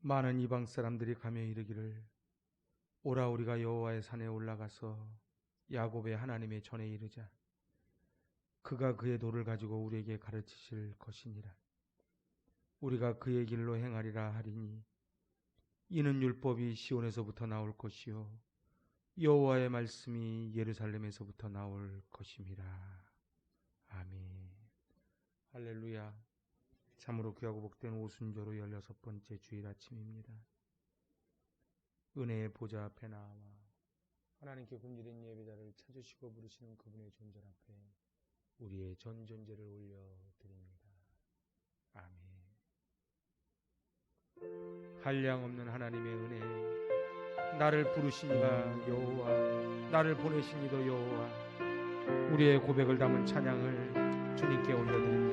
많은 이방 사람들이 가며 이르기를 오라 우리가 여호와의 산에 올라가서 야곱의 하나님의 전에 이르자. 그가 그의 도를 가지고 우리에게 가르치실 것이니라. 우리가 그의 길로 행하리라 하리니 이는 율법이 시온에서부터 나올 것이요 여호와의 말씀이 예루살렘에서부터 나올 것임이라. 아멘. 할렐루야. 참으로 귀하고 복된 오순절후 16번째 주일 아침입니다. 은혜의 보좌 앞에 나와 하나님께 굶주린 예배자를 찾으시고 부르시는 그분의 존전 앞에 우리의 전 존재를 올려드립니다. 아멘. 한량없는 하나님의 은혜, 나를 부르신 이가 여호와, 나를 보내신 이도 여호와, 우리의 고백을 담은 찬양을 주님께 올려드립니다.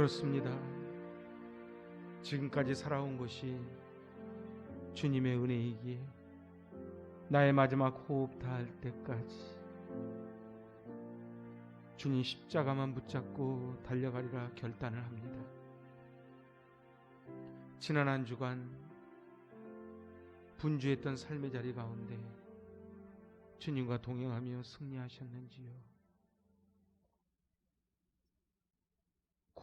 그렇습니다. 지금까지 살아온 것이 주님의 은혜이기에 나의 마지막 호흡 다할 때까지 주님 십자가만 붙잡고 달려가리라 결단을 합니다. 지난 한 주간 분주했던 삶의 자리 가운데 주님과 동행하며 승리하셨는지요?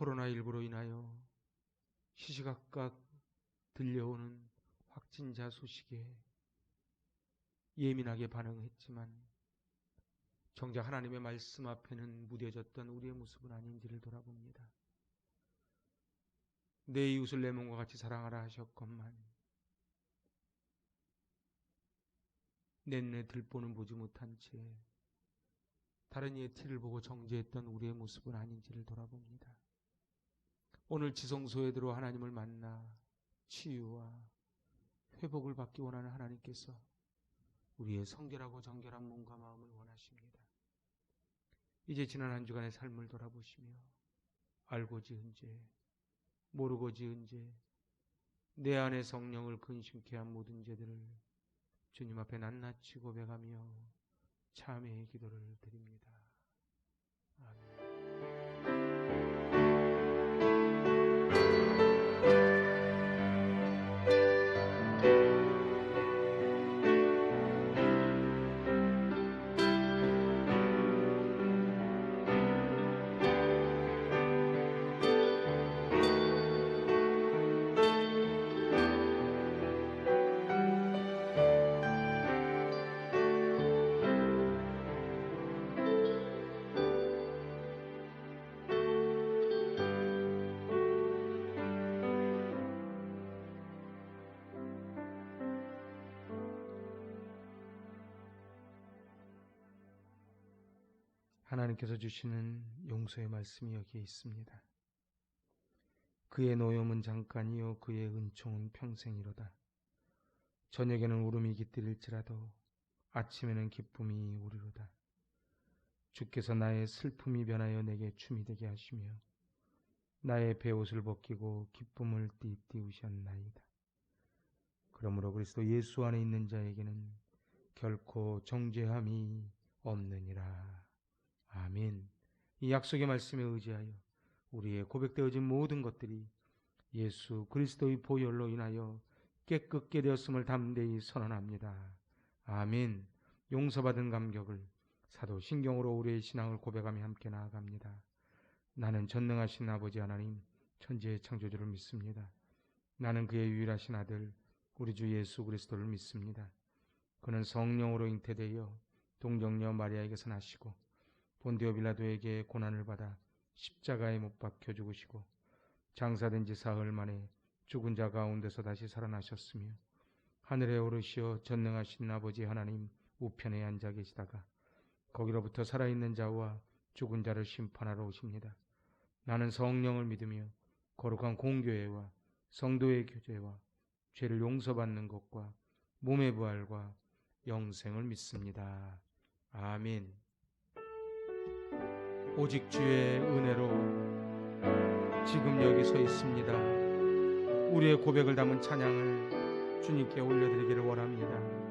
코로나19로 인하여 시시각각 들려오는 확진자 소식에 예민하게 반응했지만 정작 하나님의 말씀 앞에는 무뎌졌던 우리의 모습은 아닌지를 돌아봅니다. 내 이웃을 내 몸과 같이 사랑하라 하셨건만 내 눈에 들보는 보지 못한 채 다른 이의 티를 보고 정죄했던 우리의 모습은 아닌지를 돌아봅니다. 오늘 지성소에 들어 하나님을 만나 치유와 회복을 받기 원하는 하나님께서 우리의 성결하고 정결한 몸과 마음을 원하십니다. 이제 지난 한 주간의 삶을 돌아보시며 알고 지은 죄, 모르고 지은 죄, 내 안에 성령을 근심케 한 모든 죄들을 주님 앞에 낱낱이 고백하며 참회의 기도를 드립니다. 아멘. 하나님께서 주시는 용서의 말씀이 여기에 있습니다. 그의 노염은 잠깐이요 그의 은총은 평생이로다. 저녁에는 울음이 깃들일지라도 아침에는 기쁨이 우리로다. 주께서 나의 슬픔이 변하여 내게 춤이 되게 하시며 나의 베옷을 벗기고 기쁨을 띠띠우셨나이다. 그러므로 그리스도 예수 안에 있는 자에게는 결코 정죄함이 없느니라. 아멘. 이 약속의 말씀에 의지하여 우리의 고백되어진 모든 것들이 예수 그리스도의 보혈로 인하여 깨끗게 되었음을 담대히 선언합니다. 아멘. 용서받은 감격을 사도 신경으로 우리의 신앙을 고백하며 함께 나아갑니다. 나는 전능하신 아버지 하나님 천지의 창조주를 믿습니다. 나는 그의 유일하신 아들 우리 주 예수 그리스도를 믿습니다. 그는 성령으로 잉태되어 동정녀 마리아에게서 나시고 본디오 빌라도에게 고난을 받아 십자가에 못 박혀 죽으시고 장사된 지 사흘 만에 죽은 자 가운데서 다시 살아나셨으며 하늘에 오르시어 전능하신 아버지 하나님 우편에 앉아 계시다가 거기로부터 살아있는 자와 죽은 자를 심판하러 오십니다. 나는 성령을 믿으며 거룩한 공교회와 성도의 교제와 죄를 용서받는 것과 몸의 부활과 영생을 믿습니다. 아멘. 오직 주의 은혜로 지금 여기 서 있습니다. 우리의 고백을 담은 찬양을 주님께 올려드리기를 원합니다.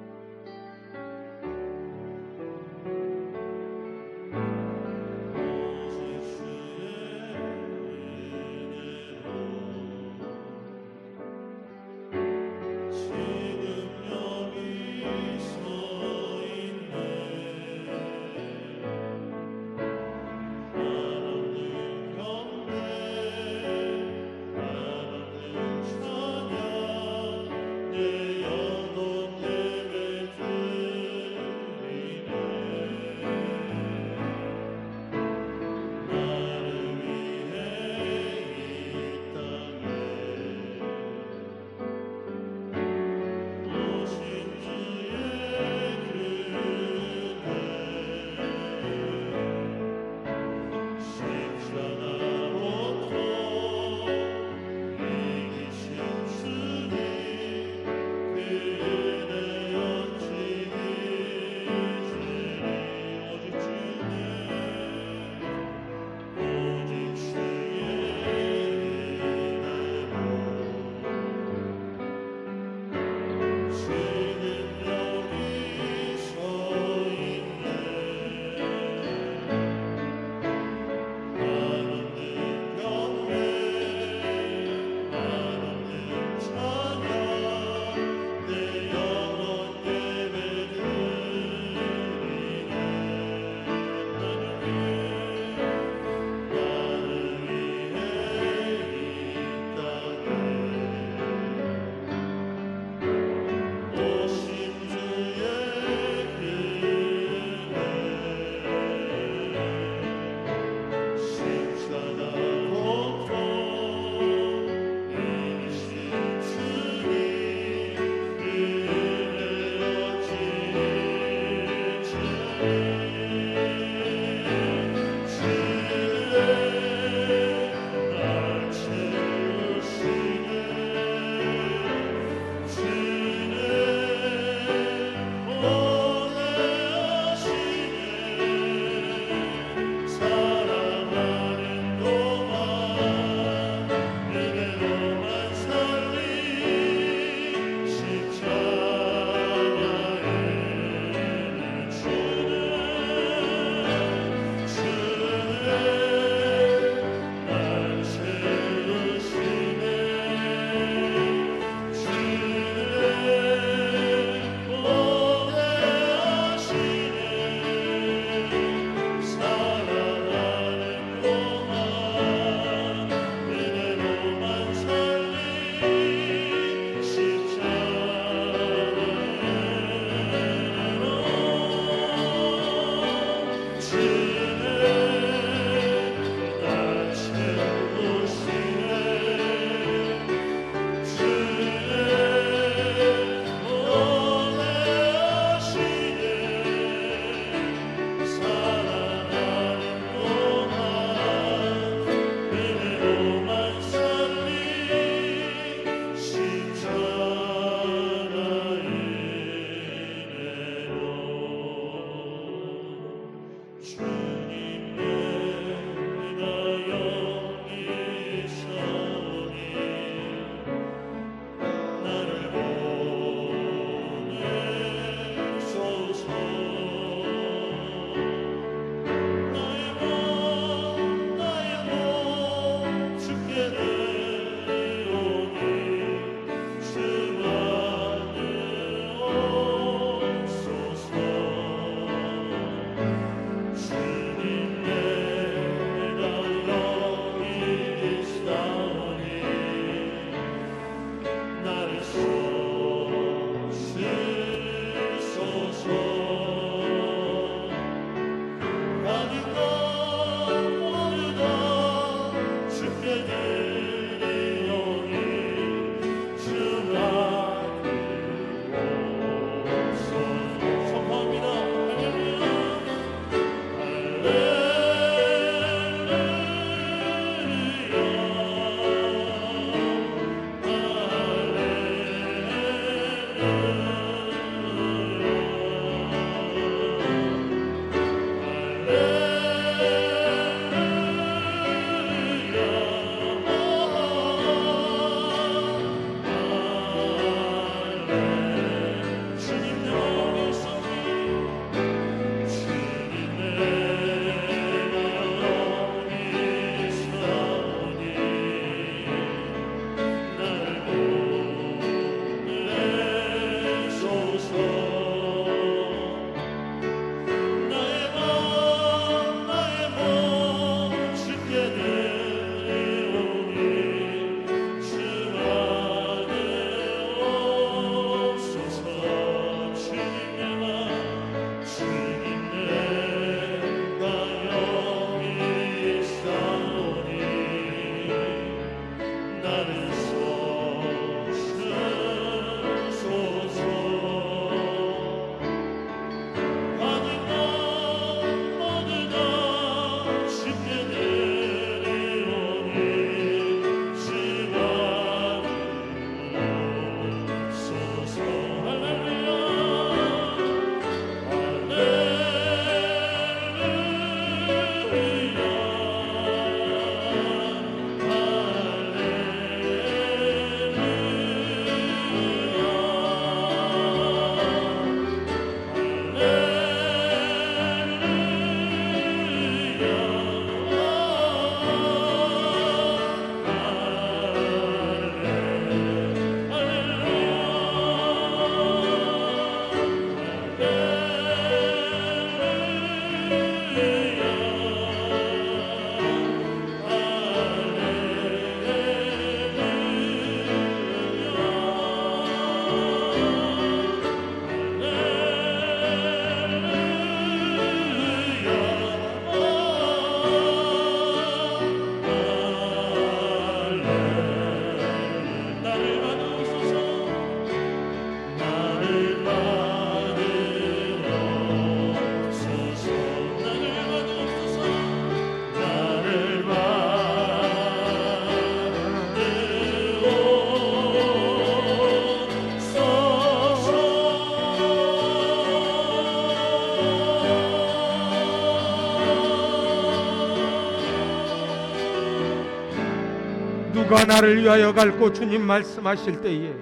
누가 나를 위하여 갈고 주님 말씀하실 때에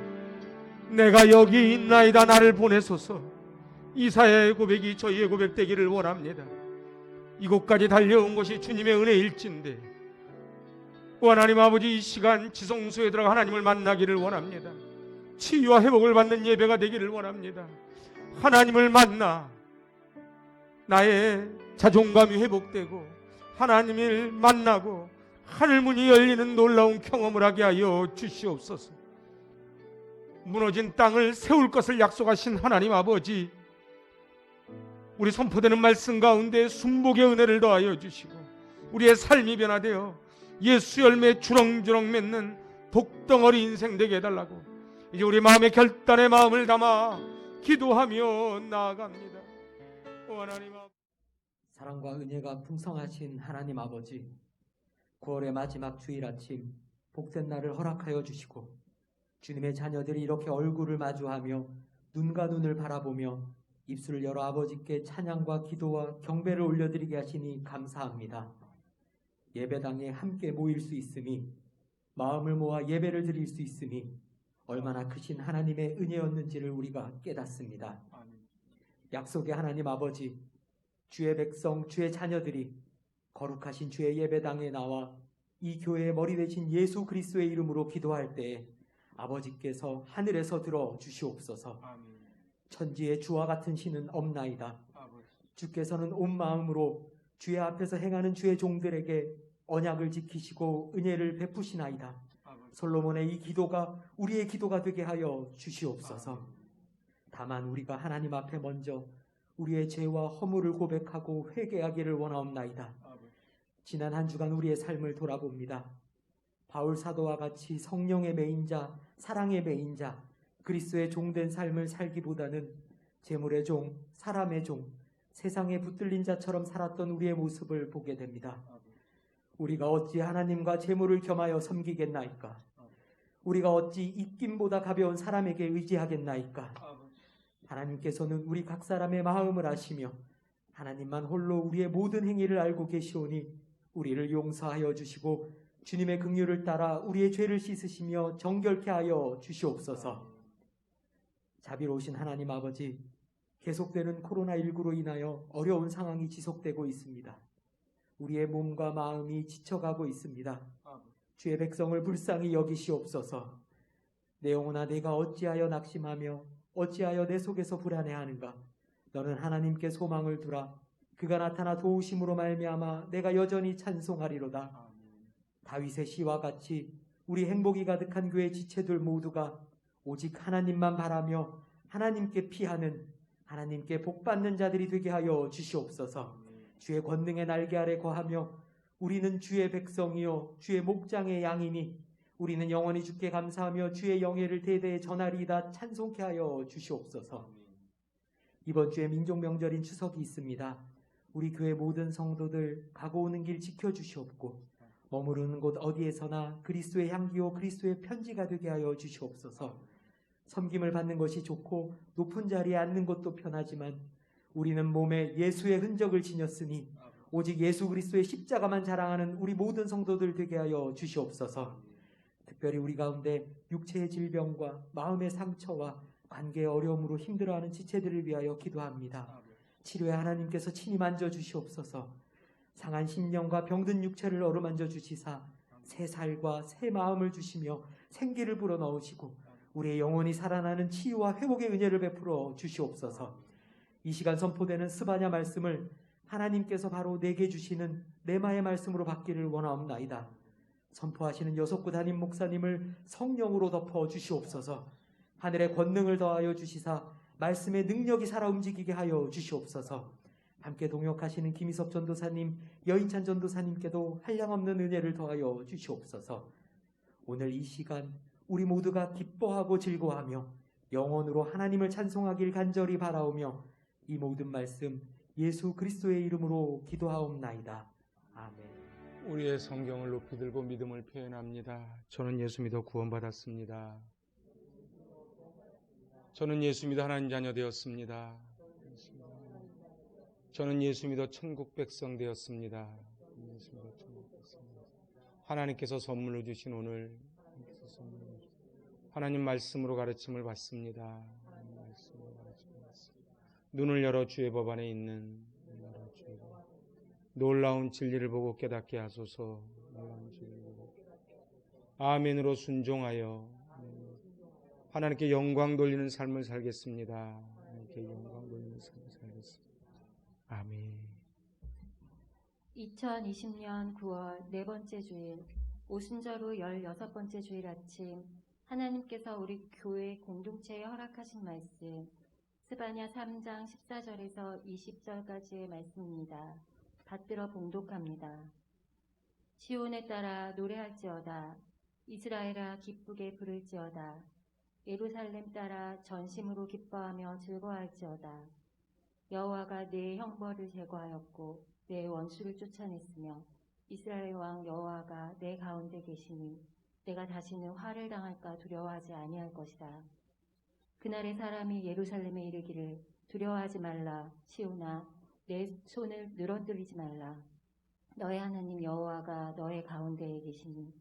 내가 여기 있나이다 나를 보내소서. 이사야의 고백이 저희의 고백 되기를 원합니다. 이곳까지 달려온 것이 주님의 은혜일진데 하나님 아버지, 이 시간 지성소에 들어가 하나님을 만나기를 원합니다. 치유와 회복을 받는 예배가 되기를 원합니다. 하나님을 만나 나의 자존감이 회복되고 하나님을 만나고 하늘문이 열리는 놀라운 경험을 하게 하여 주시옵소서. 무너진 땅을 세울 것을 약속하신 하나님 아버지, 우리 선포되는 말씀 가운데 순복의 은혜를 더하여 주시고 우리의 삶이 변화되어 예수 열매 주렁주렁 맺는 독덩어리 인생 되게 해달라고 이제 우리 마음의 결단의 마음을 담아 기도하며 나아갑니다. 하나님 아버지, 사랑과 은혜가 풍성하신 하나님 아버지, 9월의 마지막 주일 아침 복된 날을 허락하여 주시고 주님의 자녀들이 이렇게 얼굴을 마주하며 눈과 눈을 바라보며 입술을 열어 아버지께 찬양과 기도와 경배를 올려드리게 하시니 감사합니다. 예배당에 함께 모일 수 있음이, 마음을 모아 예배를 드릴 수 있음이 얼마나 크신 하나님의 은혜였는지를 우리가 깨닫습니다. 약속의 하나님 아버지, 주의 백성, 주의 자녀들이 거룩하신 주의 예배당에 나와 이 교회의 머리 되신 예수 그리스도의 이름으로 기도할 때에 아버지께서 하늘에서 들어 주시옵소서. 천지의 주와 같은 신은 없나이다. 주께서는 온 마음으로 주의 앞에서 행하는 주의 종들에게 언약을 지키시고 은혜를 베푸시나이다. 솔로몬의 이 기도가 우리의 기도가 되게 하여 주시옵소서. 다만 우리가 하나님 앞에 먼저 우리의 죄와 허물을 고백하고 회개하기를 원하옵나이다. 지난 한 주간 우리의 삶을 돌아봅니다. 바울 사도와 같이 성령의 매인자, 사랑의 매인자, 그리스도의 종된 삶을 살기보다는 재물의 종, 사람의 종, 세상에 붙들린 자처럼 살았던 우리의 모습을 보게 됩니다. 우리가 어찌 하나님과 재물을 겸하여 섬기겠나이까? 우리가 어찌 입김보다 가벼운 사람에게 의지하겠나이까? 하나님께서는 우리 각 사람의 마음을 아시며 하나님만 홀로 우리의 모든 행위를 알고 계시오니 우리를 용서하여 주시고 주님의 긍휼을 따라 우리의 죄를 씻으시며 정결케 하여 주시옵소서. 자비로우신 하나님 아버지, 계속되는 코로나19로 인하여 어려운 상황이 지속되고 있습니다. 우리의 몸과 마음이 지쳐가고 있습니다. 주의 백성을 불쌍히 여기시옵소서. 내 영혼아, 내가 어찌하여 낙심하며 어찌하여 내 속에서 불안해하는가? 너는 하나님께 소망을 두라. 그가 나타나 도우심으로 말미암아 내가 여전히 찬송하리로다. 다윗의 시와 같이 우리 행복이 가득한 교회 지체들 모두가 오직 하나님만 바라며 하나님께 피하는, 하나님께 복받는 자들이 되게 하여 주시옵소서. 주의 권능의 날개 아래 거하며 우리는 주의 백성이요 주의 목장의 양이니 우리는 영원히 주께 감사하며 주의 영예를 대대에 전하리이다 찬송케 하여 주시옵소서. 이번 주에 민족명절인 추석이 있습니다. 우리 교회 모든 성도들 가고 오는 길 지켜주시옵고 머무르는 곳 어디에서나 그리스도의 향기요 그리스도의 편지가 되게 하여 주시옵소서. 섬김을 받는 것이 좋고 높은 자리에 앉는 것도 편하지만 우리는 몸에 예수의 흔적을 지녔으니 오직 예수 그리스도의 십자가만 자랑하는 우리 모든 성도들 되게 하여 주시옵소서. 특별히 우리 가운데 육체의 질병과 마음의 상처와 관계의 어려움으로 힘들어하는 지체들을 위하여 기도합니다. 치료에 하나님께서 친히 만져주시옵소서. 상한 심령과 병든 육체를 어루만져 주시사 새 살과 새 마음을 주시며 생기를 불어넣으시고 우리의 영혼이 살아나는 치유와 회복의 은혜를 베풀어 주시옵소서. 이 시간 선포되는 스바냐 말씀을 하나님께서 바로 내게 주시는 레마의 말씀으로 받기를 원하옵나이다. 선포하시는 여섯구 담임 목사님을 성령으로 덮어 주시옵소서. 하늘의 권능을 더하여 주시사 말씀의 능력이 살아 움직이게 하여 주시옵소서. 함께 동역하시는 김희섭 전도사님, 여인찬 전도사님께도 한량없는 은혜를 더하여 주시옵소서. 오늘 이 시간 우리 모두가 기뻐하고 즐거워하며 영원으로 하나님을 찬송하길 간절히 바라오며 이 모든 말씀 예수 그리스도의 이름으로 기도하옵나이다. 아멘. 우리의 성경을 높이 들고 믿음을 표현합니다. 저는 예수 믿어 구원받았습니다. 저는 예수 믿어 하나님 자녀 되었습니다. 저는 예수 믿어 천국 백성 되었습니다. 하나님께서 선물로 주신 오늘 하나님 말씀으로 가르침을 받습니다. 눈을 열어 주의 법 안에 있는 놀라운 진리를 보고 깨닫게 하소서. 아멘으로 순종하여 하나님께 영광 돌리는 삶을 살겠습니다. 하나님께 영광 돌리는 삶을 살겠습니다. 아멘. 2020년 9월 네 번째 주일, 오순절 후 16번째 주일 아침, 하나님께서 우리 교회 공동체에 허락하신 말씀, 스바냐 3장 14절에서 20절까지의 말씀입니다. 받들어 봉독합니다. 시온에 따라 노래할지어다. 이스라엘아 기쁘게 부를지어다. 예루살렘 따라 전심으로 기뻐하며 즐거워할지어다. 여호와가 내 형벌을 제거하였고 내 원수를 쫓아냈으며 이스라엘 왕 여호와가 내 가운데 계시니 내가 다시는 화를 당할까 두려워하지 아니할 것이다. 그날의 사람이 예루살렘에 이르기를 두려워하지 말라. 시온아 내 손을 늘어뜨리지 말라. 너의 하나님 여호와가 너의 가운데에 계시니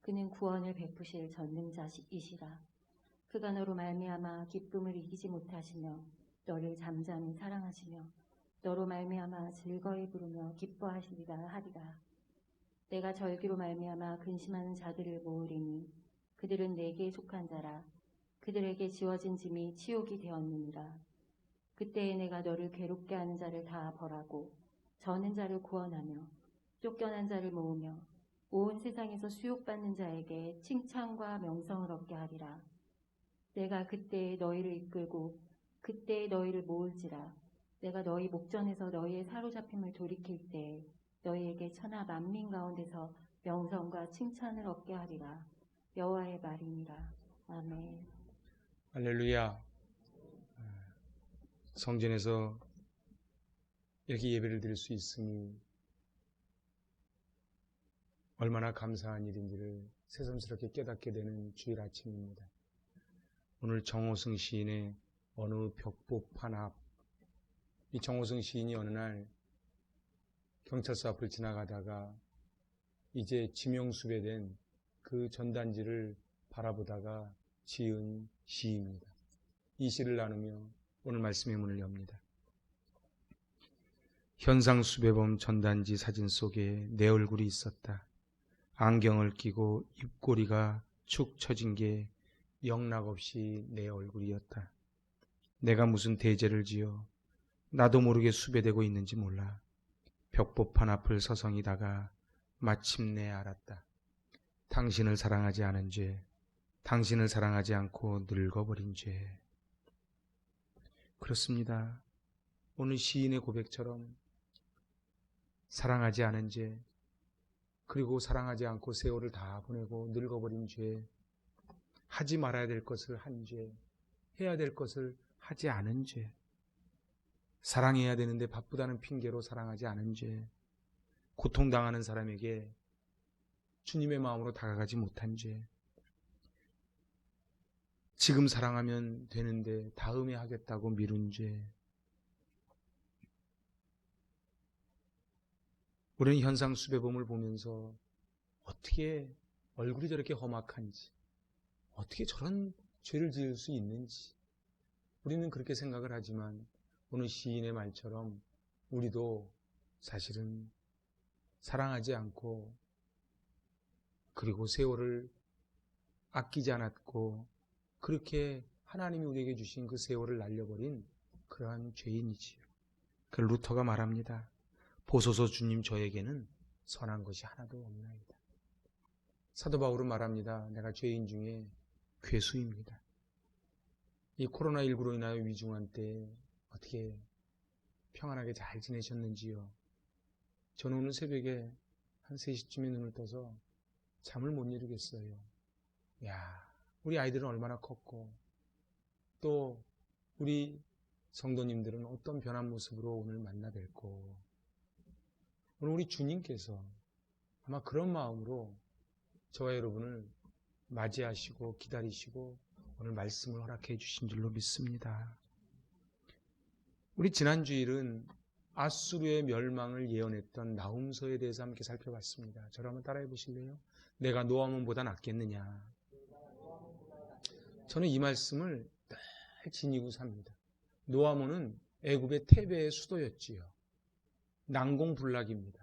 그는 구원을 베푸실 전능자이시라. 그가 너로 말미암아 기쁨을 이기지 못하시며 너를 잠잠히 사랑하시며 너로 말미암아 즐거이 부르며 기뻐하시리라 하리라. 내가 절기로 말미암아 근심하는 자들을 모으리니 그들은 내게 속한 자라. 그들에게 지워진 짐이 치욕이 되었느니라. 그때에 내가 너를 괴롭게 하는 자를 다 벌하고 저는 자를 구원하며 쫓겨난 자를 모으며 온 세상에서 수욕받는 자에게 칭찬과 명성을 얻게 하리라. 내가 그때에 너희를 이끌고 그때에 너희를 모을지라. 내가 너희 목전에서 너희의 사로잡힘을 돌이킬 때에 너희에게 천하 만민 가운데서 명성과 칭찬을 얻게 하리라. 여호와의 말이니라. 아멘. 할렐루야. 성전에서 이렇게 예배를 드릴 수 있으니 얼마나 감사한 일인지를 새삼스럽게 깨닫게 되는 주일 아침입니다. 오늘 정호승 시인의 어느 벽보판 앞, 이 정호승 시인이 어느 날 경찰서 앞을 지나가다가 이제 지명수배된 그 전단지를 바라보다가 지은 시입니다. 이 시를 나누며 오늘 말씀의 문을 엽니다. 현상수배범 전단지 사진 속에 내 얼굴이 있었다. 안경을 끼고 입꼬리가 축 처진 게 영락없이 내 얼굴이었다. 내가 무슨 대죄를 지어 나도 모르게 수배되고 있는지 몰라. 벽보판 앞을 서성이다가 마침내 알았다. 당신을 사랑하지 않은 죄, 당신을 사랑하지 않고 늙어버린 죄. 그렇습니다. 오늘 시인의 고백처럼 사랑하지 않은 죄, 그리고 사랑하지 않고 세월을 다 보내고 늙어버린 죄, 하지 말아야 될 것을 한 죄, 해야 될 것을 하지 않은 죄, 사랑해야 되는데 바쁘다는 핑계로 사랑하지 않은 죄, 고통당하는 사람에게 주님의 마음으로 다가가지 못한 죄, 지금 사랑하면 되는데 다음에 하겠다고 미룬 죄. 우리는 현상수배범을 보면서 어떻게 얼굴이 저렇게 험악한지, 어떻게 저런 죄를 지을 수 있는지 우리는 그렇게 생각을 하지만 오늘 시인의 말처럼 우리도 사실은 사랑하지 않고 그리고 세월을 아끼지 않았고 그렇게 하나님이 우리에게 주신 그 세월을 날려버린 그러한 죄인이지요. 그 루터가 말합니다. 보소서 주님 저에게는 선한 것이 하나도 없나이다. 사도 바울은 말합니다. 내가 죄인 중에 괴수입니다. 이 코로나19로 인하여 위중한 때 어떻게 평안하게 잘 지내셨는지요? 저는 오늘 새벽에 한 3시쯤에 눈을 떠서 잠을 못 이루겠어요. 야, 우리 아이들은 얼마나 컸고 또 우리 성도님들은 어떤 변한 모습으로 오늘 만나 뵙고 오늘 우리 주님께서 아마 그런 마음으로 저와 여러분을 맞이하시고 기다리시고 오늘 말씀을 허락해 주신 줄로 믿습니다. 우리 지난 주일은 아수르의 멸망을 예언했던 나훔서에 대해서 함께 살펴봤습니다. 저를 한번 따라해 보실래요? 내가 노아몬보다 낫겠느냐. 저는 이 말씀을 늘 지니고 삽니다. 노아몬은 애굽의 테베의 수도였지요. 난공불락입니다.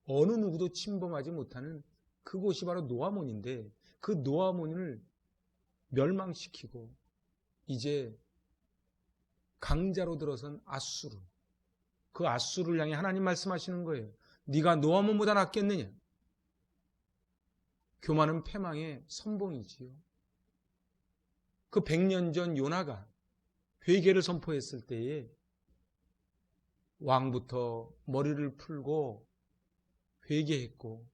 어느 누구도 침범하지 못하는 그곳이 바로 노아몬인데 그 노아몬을 멸망시키고 이제 강자로 들어선 아수르, 그 아수르를 향해 하나님 말씀하시는 거예요. 네가 노아몬보다 낫겠느냐. 교만은 패망의 선봉이지요. 그 100년 전 요나가 회개를 선포했을 때에 왕부터 머리를 풀고 회개했고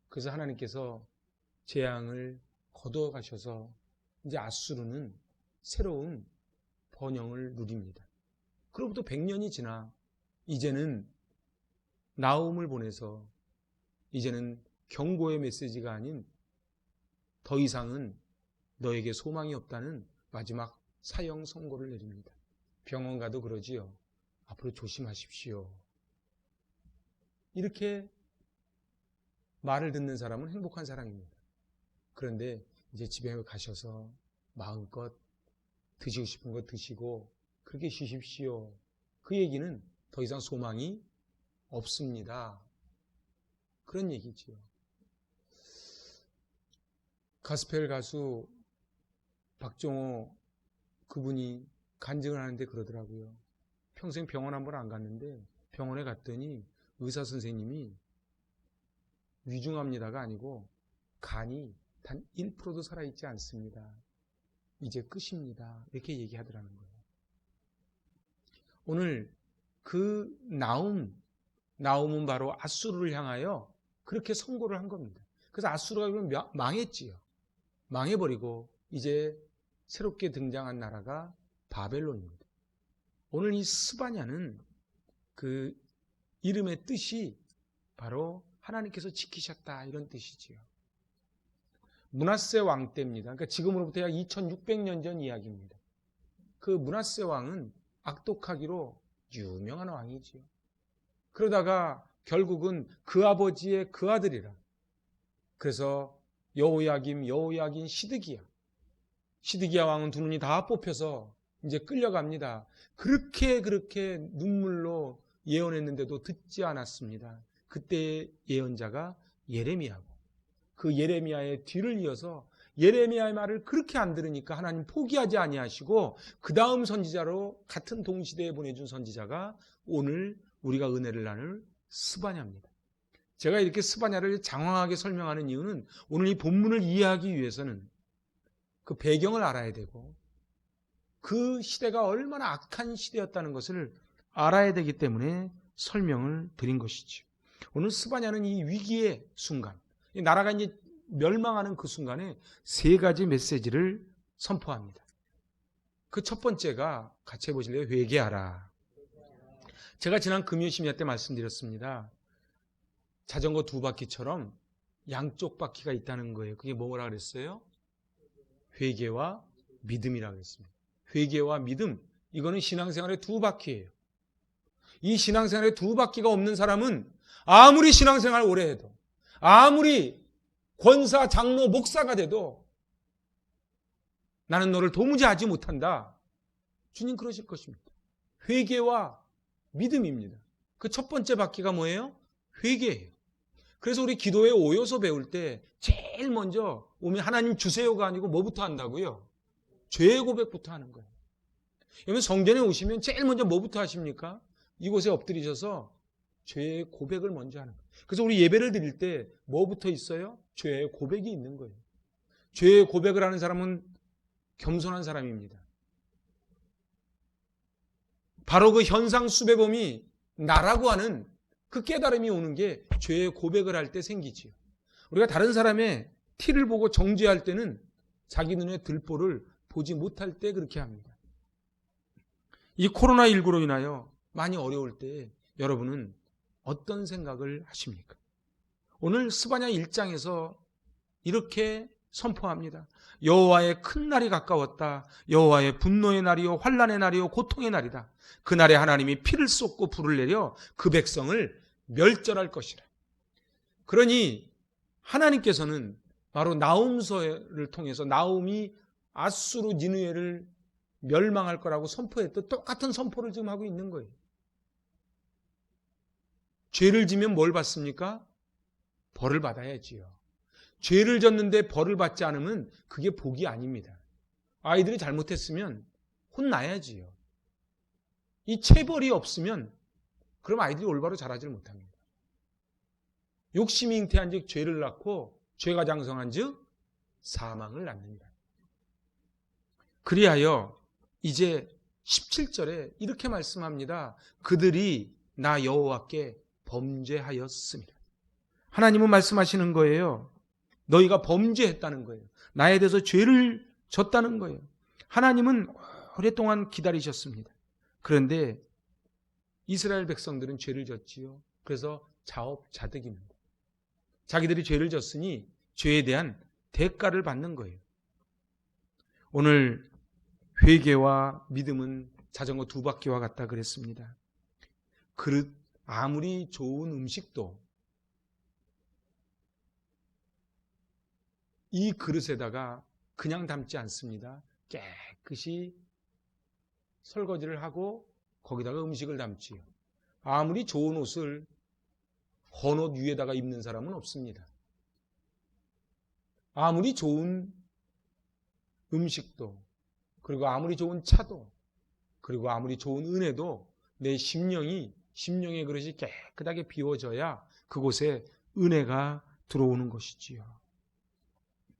그래서 하나님께서 재앙을 거둬가셔서 이제 아수르는 새로운 번영을 누립니다. 그로부터 100년이 지나 이제는 나움을 보내서 이제는 경고의 메시지가 아닌 더 이상은 너에게 소망이 없다는 마지막 사형 선고를 내립니다. 병원 가도 그러지요. 앞으로 조심하십시오. 이렇게 말을 듣는 사람은 행복한 사람입니다. 그런데 이제 집에 가셔서 마음껏 드시고 싶은 거 드시고 그렇게 쉬십시오. 그 얘기는 더 이상 소망이 없습니다. 그런 얘기지요. 가스펠 가수 박정호 그분이 간증을 하는데 그러더라고요. 평생 병원 한 번 안 갔는데 병원에 갔더니 의사 선생님이 위중합니다가 아니고 간이 단 1%도 살아있지 않습니다. 이제 끝입니다. 이렇게 얘기하더라는 거예요. 오늘 그 나움은 바로 아수르를 향하여 그렇게 선고를 한 겁니다. 그래서 아수르가 망했지요. 망해버리고 이제 새롭게 등장한 나라가 바벨론입니다. 오늘 이 스바냐는 그 이름의 뜻이 바로 하나님께서 지키셨다 이런 뜻이지요. 므낫세 왕 때입니다. 그러니까 지금으로부터 약 2600년 전 이야기입니다. 그 므낫세 왕은 악독하기로 유명한 왕이지요. 그러다가 결국은 그 아버지의 그 아들이라. 그래서 여호야김, 시드기야 왕은 두 눈이 다 뽑혀서 이제 끌려갑니다. 그렇게 눈물로 예언했는데도 듣지 않았습니다. 그때 예언자가 예레미야고 그 예레미야의 뒤를 이어서 예레미야의 말을 그렇게 안 들으니까 하나님 포기하지 아니하시고 그 다음 선지자로 같은 동시대에 보내준 선지자가 오늘 우리가 은혜를 나눌 스바냐입니다. 제가 이렇게 스바냐를 장황하게 설명하는 이유는 오늘 이 본문을 이해하기 위해서는 그 배경을 알아야 되고 그 시대가 얼마나 악한 시대였다는 것을 알아야 되기 때문에 설명을 드린 것이죠. 오늘 스바냐는 이 위기의 순간, 이 나라가 이제 멸망하는 그 순간에 세 가지 메시지를 선포합니다. 그 첫 번째가 같이 해보실래요? 회개하라. 제가 지난 금요 심야 때 말씀드렸습니다. 자전거 두 바퀴처럼 양쪽 바퀴가 있다는 거예요. 그게 뭐라 그랬어요? 회개와 믿음이라고 했습니다. 회개와 믿음, 이거는 신앙생활의 두 바퀴예요. 이 신앙생활의 두 바퀴가 없는 사람은 아무리 신앙생활 오래 해도 아무리 권사, 장로, 목사가 돼도 나는 너를 도무지 알지 못한다. 주님 그러실 것입니다. 회개와 믿음입니다. 그 첫 번째 바퀴가 뭐예요? 회개예요. 그래서 우리 기도의 5요소 배울 때 제일 먼저 오면 하나님 주세요가 아니고 뭐부터 한다고요? 죄의 고백부터 하는 거예요. 여러분 성전에 오시면 제일 먼저 뭐부터 하십니까? 이곳에 엎드리셔서 죄의 고백을 먼저 하는 거예요. 그래서 우리 예배를 드릴 때 뭐부터 있어요? 죄의 고백이 있는 거예요. 죄의 고백을 하는 사람은 겸손한 사람입니다. 바로 그 현상 수배범이 나라고 하는 그 깨달음이 오는 게 죄의 고백을 할 때 생기지요. 우리가 다른 사람의 티를 보고 정죄할 때는 자기 눈에 들보를 보지 못할 때 그렇게 합니다. 이 코로나19로 인하여 많이 어려울 때 여러분은 어떤 생각을 하십니까? 오늘 스바냐 1장에서 이렇게 선포합니다. 여호와의 큰 날이 가까웠다. 여호와의 분노의 날이요 환난의 날이요 고통의 날이다. 그날에 하나님이 피를 쏟고 불을 내려 그 백성을 멸절할 것이라. 그러니 하나님께서는 바로 나훔서를 통해서 나훔이 아수르 니느웨를 멸망할 거라고 선포했던 똑같은 선포를 지금 하고 있는 거예요. 죄를 지면 뭘 받습니까? 벌을 받아야지요. 죄를 졌는데 벌을 받지 않으면 그게 복이 아닙니다. 아이들이 잘못했으면 혼나야지요. 이 체벌이 없으면 그럼 아이들이 올바로 자라질 못합니다. 욕심이 잉태한 즉 죄를 낳고 죄가 장성한 즉 사망을 낳는다. 그리하여 이제 17절에 이렇게 말씀합니다. 그들이 나 여호와께 범죄하였습니다. 하나님은 말씀하시는 거예요. 너희가 범죄했다는 거예요. 나에 대해서 죄를 졌다는 거예요. 하나님은 오랫동안 기다리셨습니다. 그런데 이스라엘 백성들은 죄를 졌지요. 그래서 자업자득입니다. 자기들이 죄를 졌으니 죄에 대한 대가를 받는 거예요. 오늘 회개와 믿음은 자전거 두 바퀴와 같다 그랬습니다. 그릇 아무리 좋은 음식도 이 그릇에다가 그냥 담지 않습니다. 깨끗이 설거지를 하고 거기다가 음식을 담지요. 아무리 좋은 옷을 헌 옷 위에다가 입는 사람은 없습니다. 아무리 좋은 음식도, 그리고 아무리 좋은 차도, 그리고 아무리 좋은 은혜도 내 심령의 그릇이 깨끗하게 비워져야 그곳에 은혜가 들어오는 것이지요.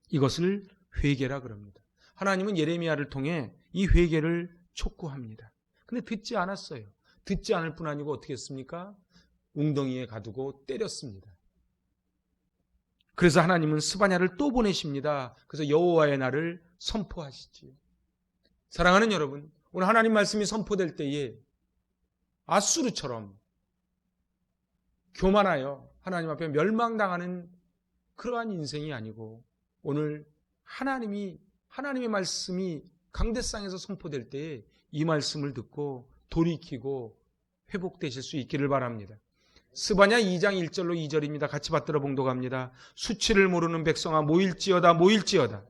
이것을 회개라 그럽니다. 하나님은 예레미야를 통해 이 회개를 촉구합니다. 근데 듣지 않았어요. 듣지 않을 뿐 아니고 어떻게 했습니까? 웅덩이에 가두고 때렸습니다. 그래서 하나님은 스바냐를 또 보내십니다. 그래서 여호와의 날을 선포하시지요. 사랑하는 여러분, 오늘 하나님 말씀이 선포될 때에 아수르처럼 교만하여 하나님 앞에 멸망당하는 그러한 인생이 아니고 오늘 하나님의 말씀이 강대상에서 선포될 때에 이 말씀을 듣고 돌이키고 회복되실 수 있기를 바랍니다. 스바냐 2장 1절로 2절입니다. 같이 받들어 봉독합니다. 수치를 모르는 백성아 모일지어다 모일지어다.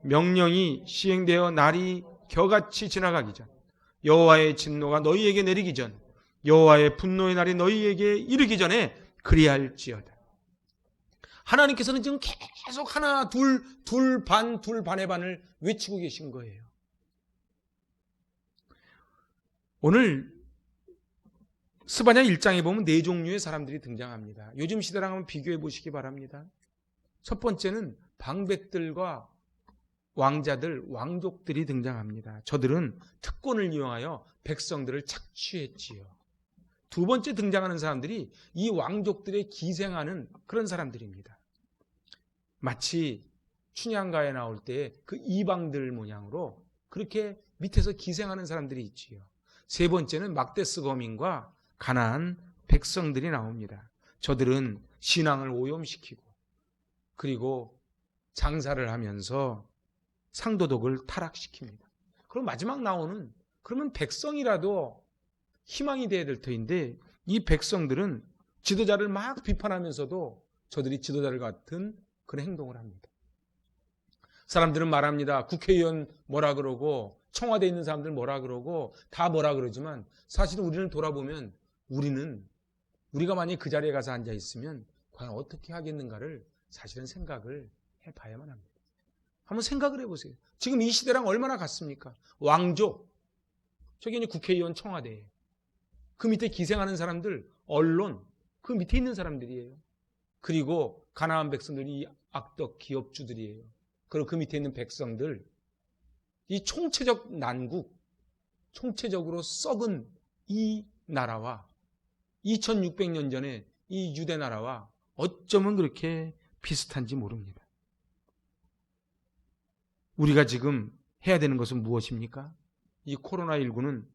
명령이 시행되어 날이 겨같이 지나가기 전 여호와의 진노가 너희에게 내리기 전 여호와의 분노의 날이 너희에게 이르기 전에 그리할지어다. 하나님께서는 지금 계속 하나 둘 반의 반을 외치고 계신 거예요. 오늘 스바냐 1장에 보면 네 종류의 사람들이 등장합니다. 요즘 시대랑 한번 비교해 보시기 바랍니다. 첫 번째는 방백들과 왕자들, 왕족들이 등장합니다. 저들은 특권을 이용하여 백성들을 착취했지요. 두 번째 등장하는 사람들이 이 왕족들의 기생하는 그런 사람들입니다. 마치 춘향가에 나올 때 그 이방들 모양으로 그렇게 밑에서 기생하는 사람들이 있지요. 세 번째는 막데스 거민과 가나안 백성들이 나옵니다. 저들은 신앙을 오염시키고 그리고 장사를 하면서 상도덕을 타락시킵니다. 그럼 마지막 나오는 그러면 백성이라도 희망이 돼야 될 터인데 이 백성들은 지도자를 막 비판하면서도 저들이 지도자를 같은 그런 행동을 합니다. 사람들은 말합니다. 국회의원 뭐라 그러고 청와대에 있는 사람들 뭐라 그러고 다 뭐라 그러지만 사실은 우리는 돌아보면 우리가 만약에 그 자리에 가서 앉아 있으면 과연 어떻게 하겠는가를 사실은 생각을 해봐야만 합니다. 한번 생각을 해보세요. 지금 이 시대랑 얼마나 같습니까? 왕족, 저기 이제 국회의원 청와대, 그 밑에 기생하는 사람들, 언론, 그 밑에 있는 사람들이에요. 그리고 가나안 백성들이 악덕 기업주들이에요. 그리고 그 밑에 있는 백성들, 이 총체적 난국, 총체적으로 썩은 이 나라와 2600년 전에 이 유대 나라와 어쩌면 그렇게 비슷한지 모릅니다. 우리가 지금 해야 되는 것은 무엇입니까? 이 코로나19는